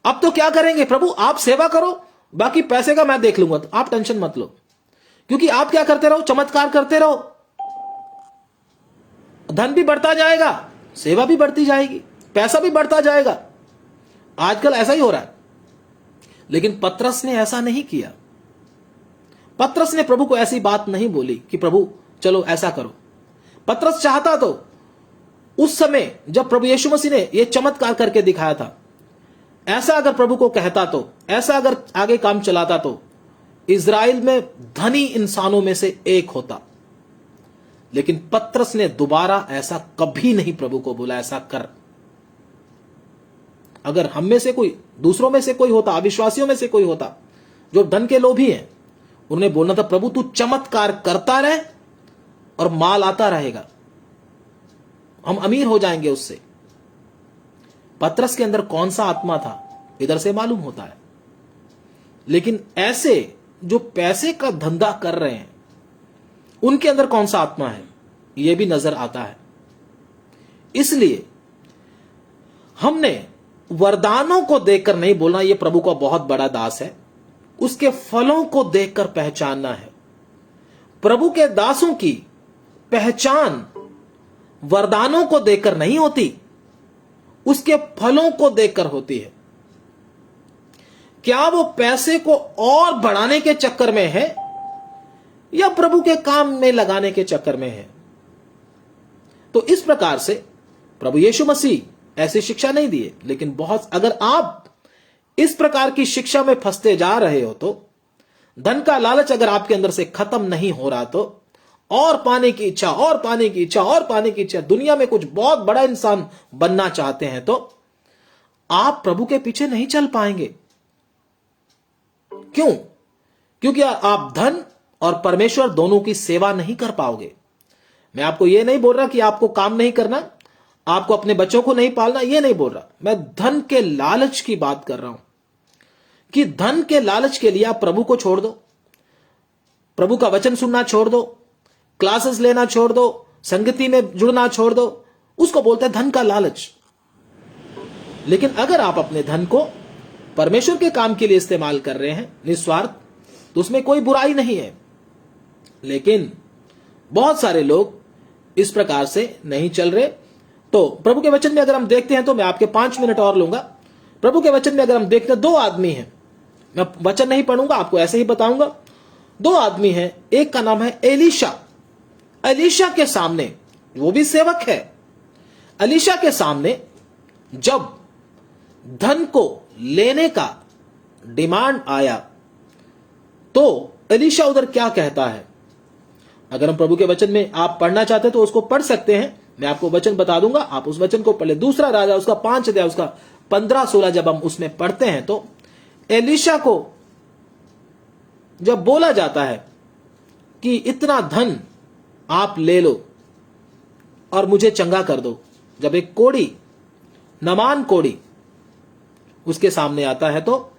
अब तो क्या करेंगे प्रभु, आप सेवा करो, बाकी पैसे का मैं देख लूंगा, तो आप टेंशन मत लो, क्योंकि आप क्या करते रहो, चमत्कार करते रहो, धन भी बढ़ता जाएगा, सेवा भी बढ़ती जाएगी, पैसा भी बढ़ता जाएगा। आजकल ऐसा ही हो रहा है। लेकिन पतरस ने ऐसा नहीं किया। पतरस ने प्रभु को ऐसी बात नहीं बोली कि प्रभु चलो ऐसा करो। पतरस चाहता तो उस समय जब प्रभु यीशु मसीह ने यह चमत्कार करके दिखाया था, ऐसा अगर प्रभु को कहता तो, ऐसा अगर आगे काम चलाता तो इज़राइल में धनी इंसानों में से एक होता। लेकिन पतरस ने दोबारा ऐसा कभी नहीं प्रभु को बोला ऐसा कर। अगर हम में से कोई, दूसरों में से कोई होता, अविश्वासियों में से कोई होता जो धन के लोभी हैं, उन्हें बोलना था प्रभु तू चमत्कार करता रहे और माल आता रहेगा, हम अमीर हो जाएंगे उससे। पतरस के अंदर कौन सा आत्मा था इधर से मालूम होता है। लेकिन ऐसे जो पैसे का धंधा कर रहे हैं उनके अंदर कौन सा आत्मा है यह भी नजर आता है। इसलिए हमने वरदानों को देखकर नहीं बोलना यह प्रभु का बहुत बड़ा दास है, उसके फलों को देखकर पहचानना है। प्रभु के दासों की पहचान वरदानों को देखकर नहीं होती, उसके फलों को देखकर होती है। क्या वो पैसे को और बढ़ाने के चक्कर में है या प्रभु के काम में लगाने के चक्कर में है? तो इस प्रकार से प्रभु यीशु मसीह ऐसी शिक्षा नहीं दिए। लेकिन बहुत, अगर आप इस प्रकार की शिक्षा में फंसते जा रहे हो तो, धन का लालच अगर आपके अंदर से खत्म नहीं हो रहा तो, और पाने की इच्छा, और पाने की इच्छा, और पाने की इच्छा, दुनिया में कुछ बहुत बड़ा इंसान बनना चाहते हैं तो आप प्रभु के पीछे नहीं चल पाएंगे। क्यों? क्योंकि आप धन और परमेश्वर दोनों की सेवा नहीं कर पाओगे। मैं आपको यह नहीं बोल रहा कि आपको काम नहीं करना, आपको अपने बच्चों को नहीं पालना, यह नहीं बोल रहा। मैं धन के लालच की बात कर रहा हूं कि धन के लालच के लिए आप प्रभु को छोड़ दो, प्रभु का वचन सुनना छोड़ दो, क्लासेस लेना छोड़ दो, संगति में जुड़ना छोड़ दो। उसको बोलते हैं धन का लालच। लेकिन अगर आप अपने धन को परमेश्वर के काम के लिए इस्तेमाल कर रहे हैं निस्वार्थ, तो उसमें कोई बुराई नहीं है। लेकिन बहुत सारे लोग इस प्रकार से नहीं चल रहे। तो प्रभु के वचन में अगर हम देखते हैं, तो मैं आपके 5 मिनट और लूंगा। प्रभु के वचन में अगर हम देखते हैं, 2 आदमी हैं, मैं वचन नहीं पढ़ूंगा, आपको ऐसे ही बताऊंगा। 2 आदमी हैं, एक का नाम है एलीशा। एलीशा के सामने, वो भी सेवक है, एलीशा के सामने जब धन को लेने का डिमांड आया तो एलीशा उधर क्या कहता है? अगर हम प्रभु के वचन में आप पढ़ना चाहते हैं तो उसको पढ़ सकते हैं, मैं आपको वचन बता दूंगा, आप उस वचन को पढ़ ले। 2 राजा उसका 5 अध्याय उसका 15-16 जब हम उसमें पढ़ते हैं तो एलीशा को जब बोला जाता है कि इतना धन आप ले लो और मुझे चंगा कर दो, जब एक कोढ़ी, नमान कोढ़ी उसके सामने आता है तो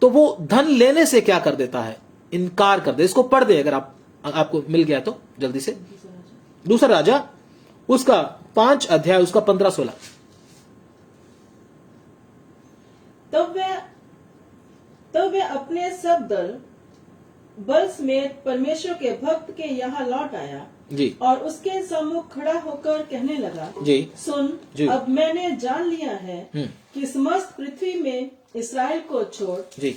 वो धन लेने से क्या कर देता है? इनकार कर दे। इसको पढ़ दे अगर आपको मिल गया तो जल्दी से। 2 राजा उसका 5 अध्याय उसका 15-16। तब वे अपने सब दल बल समेत परमेश्वर के भक्त के यहाँ लौट आया जी, और उसके सम्मुख खड़ा होकर कहने लगा, जी, सुन जी, अब मैंने जान लिया है कि समस्त पृथ्वी में इसराइल को छोड़ जी,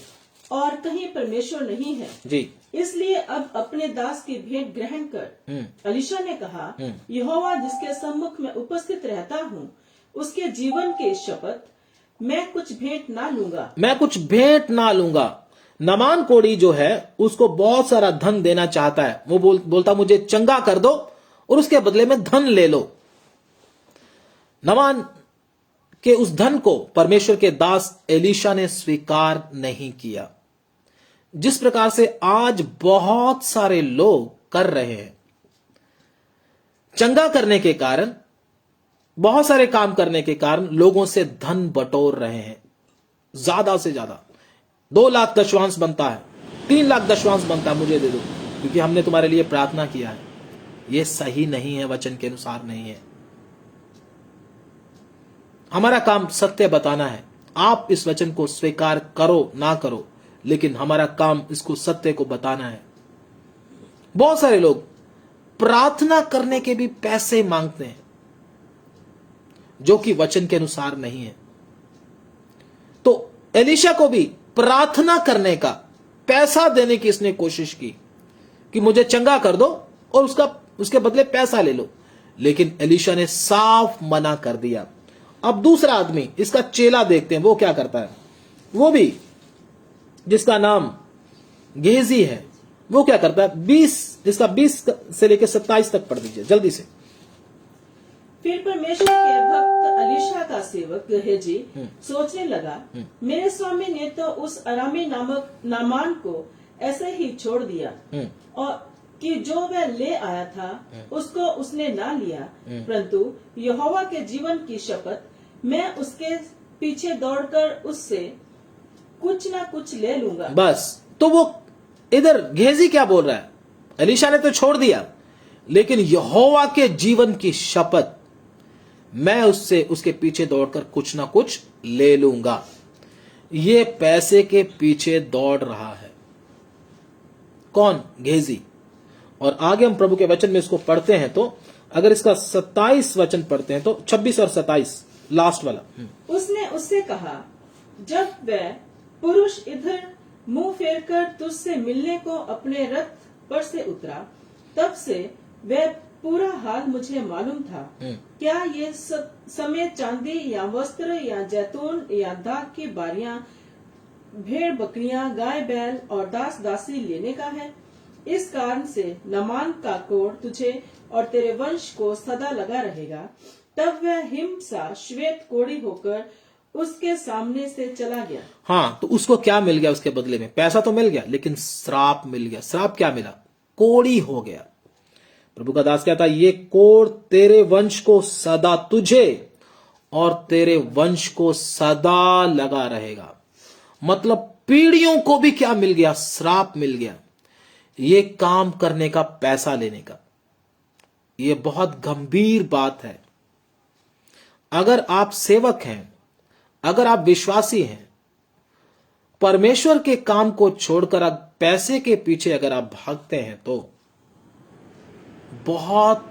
और कहीं परमेश्वर नहीं है जी, इसलिए अब अपने दास की भेंट ग्रहण कर। एलीशा ने कहा, यहोवा जिसके सम्मुख में उपस्थित रहता हूँ, उसके जीवन की शपथ, मैं कुछ भेंट ना लूंगा, मैं कुछ भेंट ना लूंगा। नमान कोढ़ी जो है उसको बहुत सारा धन देना चाहता है। वो बोलता मुझे चंगा कर दो और उसके बदले में धन ले लो। नामान के उस धन को परमेश्वर के दास एलीशा ने स्वीकार नहीं किया, जिस प्रकार से आज बहुत सारे लोग कर रहे हैं। चंगा करने के कारण, बहुत सारे काम करने के कारण लोगों से धन बटोर रहे हैं, ज्यादा से ज्यादा। 2 लाख दशवांश बनता है, 3 लाख दशवांश बनता है, मुझे दे दो क्योंकि हमने तुम्हारे लिए प्रार्थना किया है। यह सही नहीं है, वचन के अनुसार नहीं है। हमारा काम सत्य बताना है। आप इस वचन को स्वीकार करो ना करो, लेकिन हमारा काम इसको सत्य को बताना है। बहुत सारे लोग प्रार्थना करने के भी पैसे मांगते हैं, जो कि वचन के अनुसार नहीं है। तो एलीशा को भी प्रार्थना करने का पैसा देने की इसने कोशिश की कि मुझे चंगा कर दो और उसके बदले पैसा ले लो, लेकिन एलीशा ने साफ मना कर दिया। अब दूसरा आदमी, इसका चेला देखते हैं, वो क्या करता है। वो भी, जिसका नाम गेजी है, वो क्या करता है। 20 से लेकर 27 तक पढ़ दीजिए जल्दी से। फिर परमेश्वर के भक्त एलीशा का सेवक गेहजी सोचने लगा, मेरे स्वामी ने तो उस अरामी नामक नामान को ऐसे ही छोड़ दिया, और कि जो वह ले आया था उसको उसने ना लिया, परंतु यहोवा के जीवन की शपथ, मैं उसके पीछे दौड़कर उससे कुछ ना कुछ ले लूंगा। बस, तो वो इधर गेहजी क्या बोल रहा है, एलीशा ने तो छोड़ दिया, लेकिन यहोवा के जीवन की शपथ, मैं उसके पीछे दौड़कर कुछ ना कुछ ले लूंगा। ये पैसे के पीछे दौड़ रहा है। कौन? गेहजी। और आगे हम प्रभु के वचन में इसको पढ़ते हैं, तो अगर इसका 27 वचन पढ़ते हैं तो 26 और 27 लास्ट वाला। उसने उससे कहा, जब वह पुरुष इधर मुंह फेरकर तुझसे मिलने को अपने रथ पर से उतरा, तब से वह पूरा हाल मुझे मालूम था। क्या ये समय चांदी या वस्त्र या जैतून या दाख की बारियां, भेड़ बकरियां, गाय बैल और दास दासी लेने का है? इस कारण से नामान का कोढ़ तुझे और तेरे वंश को सदा लगा रहेगा। तब वह हिमसा श्वेत कोढ़ी होकर उसके सामने से चला गया। हाँ, तो उसको क्या मिल गया उसके बदले में? पैसा तो मिल गया, लेकिन श्राप मिल गया। श्राप क्या मिला? कोढ़ी हो गया। प्रभु का दास कहता है, ये कोढ़ तेरे वंश को सदा, तुझे और तेरे वंश को सदा लगा रहेगा। मतलब पीढ़ियों को भी क्या मिल गया? श्राप मिल गया। ये काम करने का, पैसा लेने का। ये बहुत गंभीर बात है। अगर आप सेवक हैं, अगर आप विश्वासी हैं, परमेश्वर के काम को छोड़कर आप पैसे के पीछे अगर आप भागते हैं, तो बहुत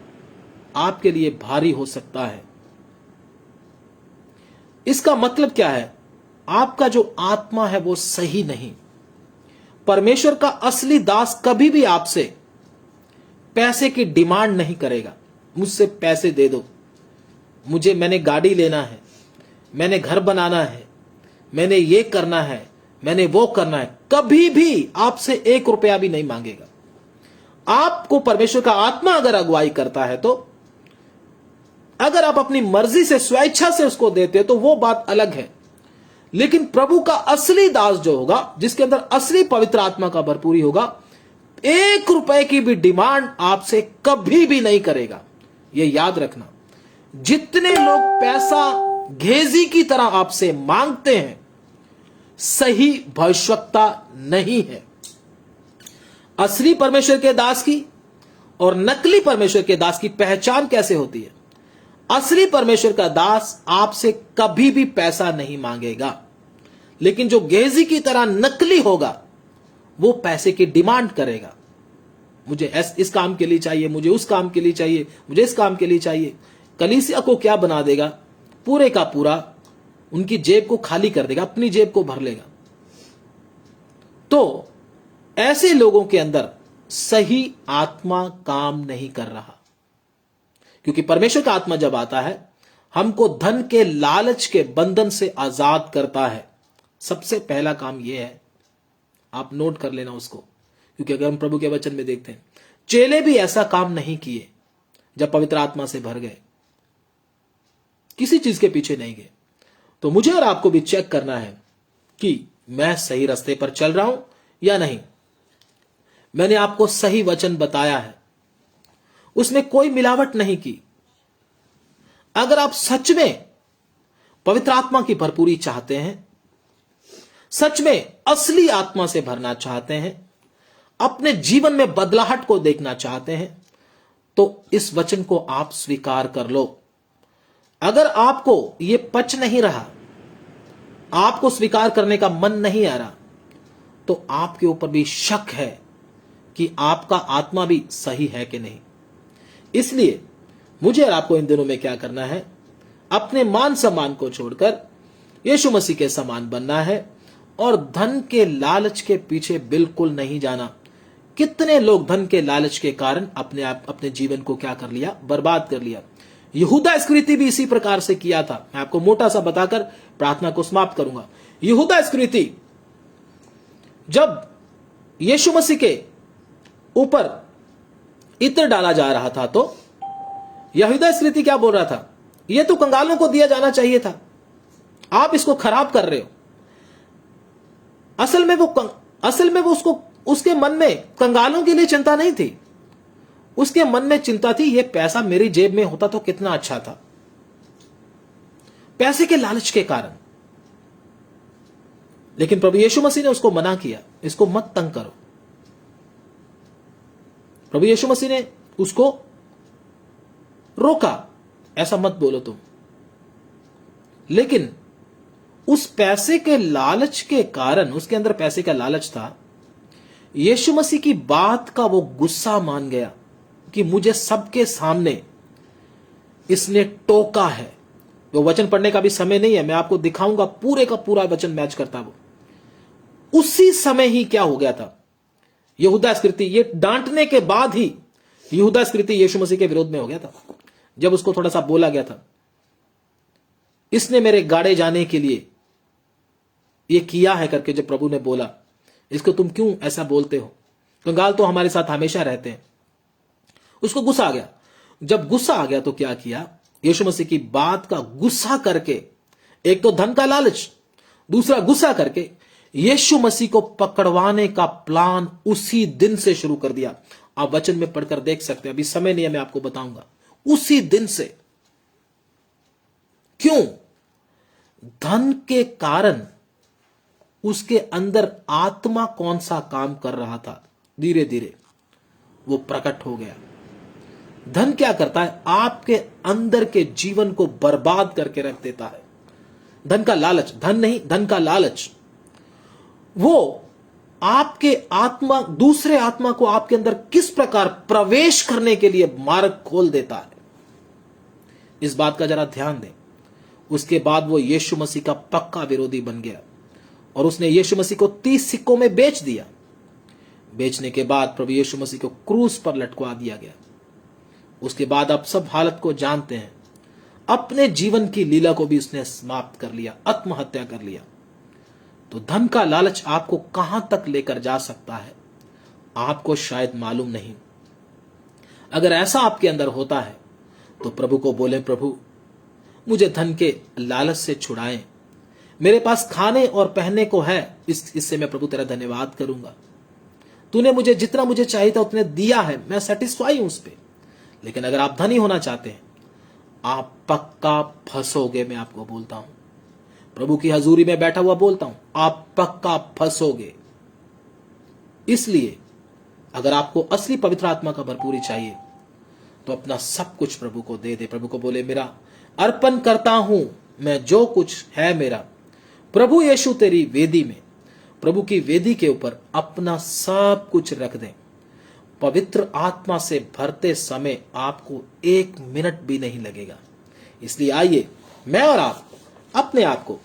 आपके लिए भारी हो सकता है। इसका मतलब क्या है? आपका जो आत्मा है वो सही नहीं। परमेश्वर का असली दास कभी भी आपसे पैसे की डिमांड नहीं करेगा। मुझसे पैसे दे दो, मैंने गाड़ी लेना है, मैंने घर बनाना है, मैंने ये करना है, मैंने वो करना है। कभी भी आपसे 1 रुपया भी नहीं मांगेगा। आपको परमेश्वर का आत्मा अगर अगुवाई करता है, तो अगर आप अपनी मर्जी से, स्वेच्छा से उसको देते हो, तो वो बात अलग है। लेकिन प्रभु का असली दास जो होगा, जिसके अंदर असली पवित्र आत्मा का भरपूरी होगा, 1 रुपए की भी डिमांड आपसे कभी भी नहीं करेगा। ये याद रखना। जितने लोग पैसा गेहजी की तरह आपसे मांगते हैं, सही भविष्यवक्ता नहीं है। असली परमेश्वर के दास की और नकली परमेश्वर के दास की पहचान कैसे होती है? असली परमेश्वर का दास आपसे कभी भी पैसा नहीं मांगेगा, लेकिन जो गेहजी की तरह नकली होगा, वो पैसे की डिमांड करेगा। मुझे इस काम के लिए चाहिए, मुझे उस काम के लिए चाहिए, मुझे इस काम के लिए चाहिए। कलीसिया को क्या बना देगा? पूरे का पूरा उनकी जेब को खाली कर देगा, अपनी जेब को भर लेगा। तो ऐसे लोगों के अंदर सही आत्मा काम नहीं कर रहा, क्योंकि परमेश्वर का आत्मा जब आता है, हमको धन के लालच के बंधन से आजाद करता है। सबसे पहला काम यह है, आप नोट कर लेना उसको, क्योंकि अगर हम प्रभु के वचन में देखते हैं, चेले भी ऐसा काम नहीं किए जब पवित्र आत्मा से भर गए। किसी चीज के पीछे नहीं गए। तो मुझे और आपको भी चेक करना है कि मैं सही रास्ते पर चल रहा हूं या नहीं। मैंने आपको सही वचन बताया है, उसमें कोई मिलावट नहीं की। अगर आप सच में पवित्र आत्मा की भरपूरी चाहते हैं, सच में असली आत्मा से भरना चाहते हैं, अपने जीवन में बदलाहट को देखना चाहते हैं, तो इस वचन को आप स्वीकार कर लो। अगर आपको यह पच नहीं रहा, आपको स्वीकार करने का मन नहीं आ रहा, तो आपके ऊपर भी शक है कि आपका आत्मा भी सही है कि नहीं। इसलिए मुझे और आपको इन दिनों में क्या करना है, अपने मान सम्मान को छोड़कर यीशु मसीह के समान बनना है और धन के लालच के पीछे बिल्कुल नहीं जाना। कितने लोग धन के लालच के कारण अपने जीवन को क्या कर लिया, बर्बाद कर लिया। यहूदा इस्करियोती भी इसी प्रकार से किया था। मैं आपको मोटा सा बताकर प्रार्थना को समाप्त करूंगा। यहूदा इस्करियोती जब यीशु मसीह के ऊपर इत्र डाला जा रहा था, तो यहूदा इस्करियोती क्या बोल रहा था, यह तो कंगालों को दिया जाना चाहिए था, आप इसको खराब कर रहे हो। असल में वो उसके मन में कंगालों के लिए चिंता नहीं थी, उसके मन में चिंता थी, यह पैसा मेरी जेब में होता तो कितना अच्छा था। पैसे के लालच के कारण। लेकिन प्रभु यीशु मसीह ने उसको मना किया, इसको मत तंग करो। प्रभु यीशु मसीह ने उसको रोका, ऐसा मत बोलो तुम। लेकिन उस पैसे के लालच के कारण, उसके अंदर पैसे का लालच था, यीशु मसीह की बात का वो गुस्सा मान गया कि मुझे सबके सामने इसने टोका है। वो वचन पढ़ने का भी समय नहीं है, मैं आपको दिखाऊंगा पूरे का पूरा वचन मैच करता वो। उसी समय ही क्या हो गया था, यहूदा इस्करियोती, ये डांटने के बाद ही यहूदा इस्करियोती यीशु मसीह के विरोध में हो गया था। जब उसको थोड़ा सा बोला गया था, इसने मेरे गाड़े जाने के लिए ये किया है करके, जब प्रभु ने बोला, इसको तुम क्यों ऐसा बोलते हो, कंगाल तो हमारे साथ हमेशा रहते हैं, उसको गुस्सा आ गया। जब गुस्सा आ गया तो क्या किया, यीशु मसीह की बात का गुस्सा करके, एक तो धन का लालच, दूसरा गुस्सा करके यीशु मसीह को पकड़वाने का प्लान उसी दिन से शुरू कर दिया। आप वचन में पढ़कर देख सकते हैं, अभी समय नहीं है, मैं आपको बताऊंगा। उसी दिन से। क्यों? धन के कारण उसके अंदर आत्मा कौन सा काम कर रहा था, धीरे धीरे वो प्रकट हो गया। धन क्या करता है, आपके अंदर के जीवन को बर्बाद करके रख देता है। धन का लालच, धन नहीं, धन का लालच, वो आपके आत्मा, दूसरे आत्मा को आपके अंदर किस प्रकार प्रवेश करने के लिए मार्ग खोल देता है। इस बात का जरा ध्यान दें। उसके बाद वो यीशु मसीह का पक्का विरोधी बन गया और उसने यीशु मसीह को 30 सिक्कों में बेच दिया। बेचने के बाद प्रभु यीशु मसीह को क्रूस पर लटकवा दिया गया। उसके बाद आप सब हालत को जानते हैं। अपने जीवन की लीला को भी उसने समाप्त कर लिया, आत्महत्या कर लिया। तो धन का लालच आपको कहां तक लेकर जा सकता है, आपको शायद मालूम नहीं। अगर ऐसा आपके अंदर होता है तो प्रभु को बोले, प्रभु मुझे धन के लालच से छुड़ाएं। मेरे पास खाने और पहनने को है, इससे मैं प्रभु तेरा धन्यवाद करूंगा। तूने मुझे जितना मुझे चाहिए था उतने दिया है, मैं सेटिस्फाई हूं उस पे। लेकिन अगर आप धनी होना चाहते हैं, आप पक्का फंसोगे। मैं आपको बोलता हूं, प्रभु की हजूरी में बैठा हुआ बोलता हूं, आप पक्का फंसोगे। इसलिए अगर आपको असली पवित्र आत्मा का भरपूरी चाहिए तो अपना सब कुछ प्रभु को दे दे। प्रभु को बोले, मेरा अर्पण करता हूं मैं, जो कुछ है मेरा प्रभु यीशु तेरी वेदी में, प्रभु की वेदी के ऊपर अपना सब कुछ रख दें। पवित्र आत्मा से भरते समय आपको 1 मिनट भी नहीं लगेगा। इसलिए आइए मैं और आप अपने आप को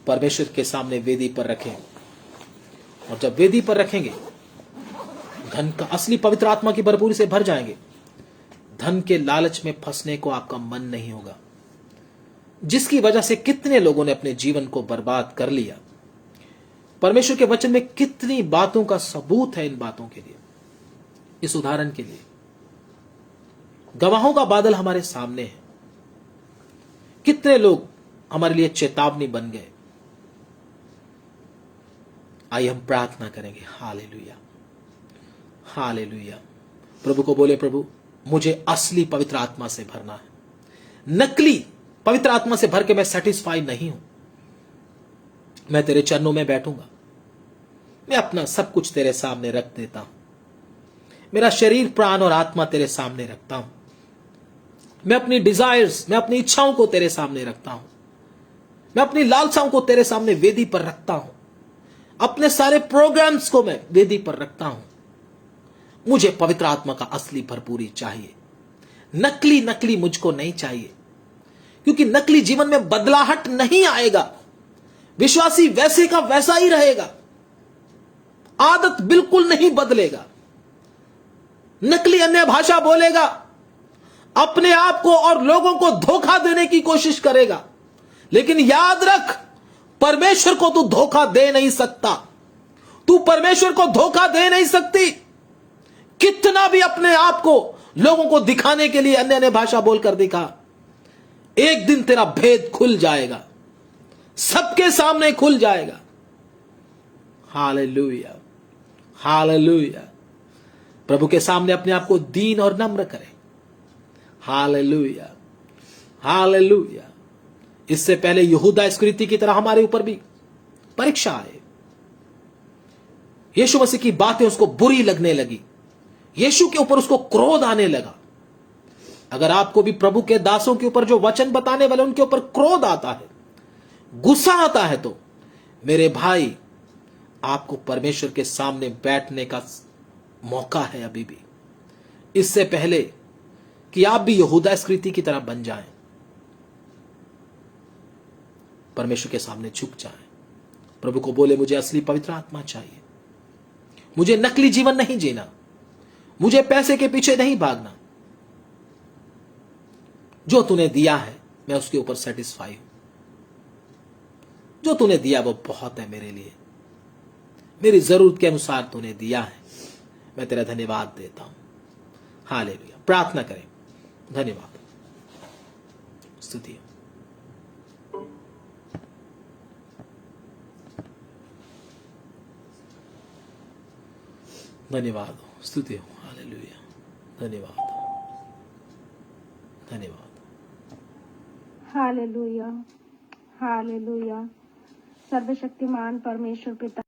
परमेश्वर के सामने वेदी पर रखें, और जब वेदी पर रखेंगे, धन का असली पवित्र आत्मा की भरपूरी से भर जाएंगे। धन के लालच में फंसने को आपका मन नहीं होगा, जिसकी वजह से कितने लोगों ने अपने जीवन को बर्बाद कर लिया। परमेश्वर के वचन में कितनी बातों का सबूत है इन बातों के लिए। इस उदाहरण के लिए गवाहों का बादल हमारे सामने है। कितने लोग हमारे लिए चेतावनी बन गए। आइए हम प्रार्थना करेंगे। Hallelujah, hallelujah. प्रभु को बोले, प्रभु मुझे असली पवित्र आत्मा से भरना है। नकली पवित्र आत्मा से भर के मैं सेटिस्फाई नहीं हूं। मैं तेरे चरणों में बैठूंगा। मैं अपना सब कुछ तेरे सामने रख देता हूं। मेरा शरीर, प्राण और आत्मा तेरे सामने रखता हूं। मैं अपनी डिजायर्स, मैं अपनी इच्छाओं को तेरे सामने रखता हूं। मैं अपनी लालसाओं को तेरे सामने वेदी पर रखता हूं। अपने सारे प्रोग्राम्स को मैं वेदी पर रखता हूं। मुझे पवित्र आत्मा का असली भरपूरी चाहिए। नकली नकली मुझको नहीं चाहिए, क्योंकि नकली जीवन में बदलाहट नहीं आएगा। विश्वासी वैसे का वैसा ही रहेगा, आदत बिल्कुल नहीं बदलेगा। नकली अन्य भाषा बोलेगा, अपने आप को और लोगों को धोखा देने की कोशिश करेगा। लेकिन याद रख, परमेश्वर को तू धोखा दे नहीं सकता। तू परमेश्वर को धोखा दे नहीं सकती। कितना भी अपने आप को लोगों को दिखाने के लिए अन्य अन्य भाषा बोलकर दिखा, एक दिन तेरा भेद खुल जाएगा, सबके सामने खुल जाएगा। Hallelujah, hallelujah. प्रभु के सामने अपने आप को दीन और नम्र करें। Hallelujah, hallelujah. इससे पहले यहूदा इस्करियोती की तरह हमारे ऊपर भी परीक्षा आए। यीशु मसीह की बातें उसको बुरी लगने लगी। यीशु के ऊपर उसको क्रोध आने लगा। अगर आपको भी प्रभु के दासों के ऊपर जो वचन बताने वाले उनके ऊपर क्रोध आता है, गुस्सा आता है, तो मेरे भाई, आपको परमेश्वर के सामने बैठने का मौका है अभी भी। इससे पहले कि आप भी यहूदा इस्करियोती की तरह बन जाएं, परमेश्वर के सामने झुक जाएं। प्रभु को बोले, मुझे असली पवित्र आत्मा चाहिए। मुझे नकली जीवन नहीं जीना। मुझे पैसे के पीछे नहीं भागना। जो तूने दिया है मैं उसके ऊपर सेटिस्फाई हूं। जो तूने दिया वो बहुत है मेरे लिए। मेरी जरूरत के अनुसार तूने दिया है। मैं तेरा धन्यवाद देता हूं। हालेलुया। प्रार्थना करें। धन्यवाद, स्तुति। धन्यवाद हो, स्तुति हो। हालेलुया। धन्यवाद, धन्यवाद। Hallelujah, hallelujah. सर्वशक्तिमान परमेश्वर पिता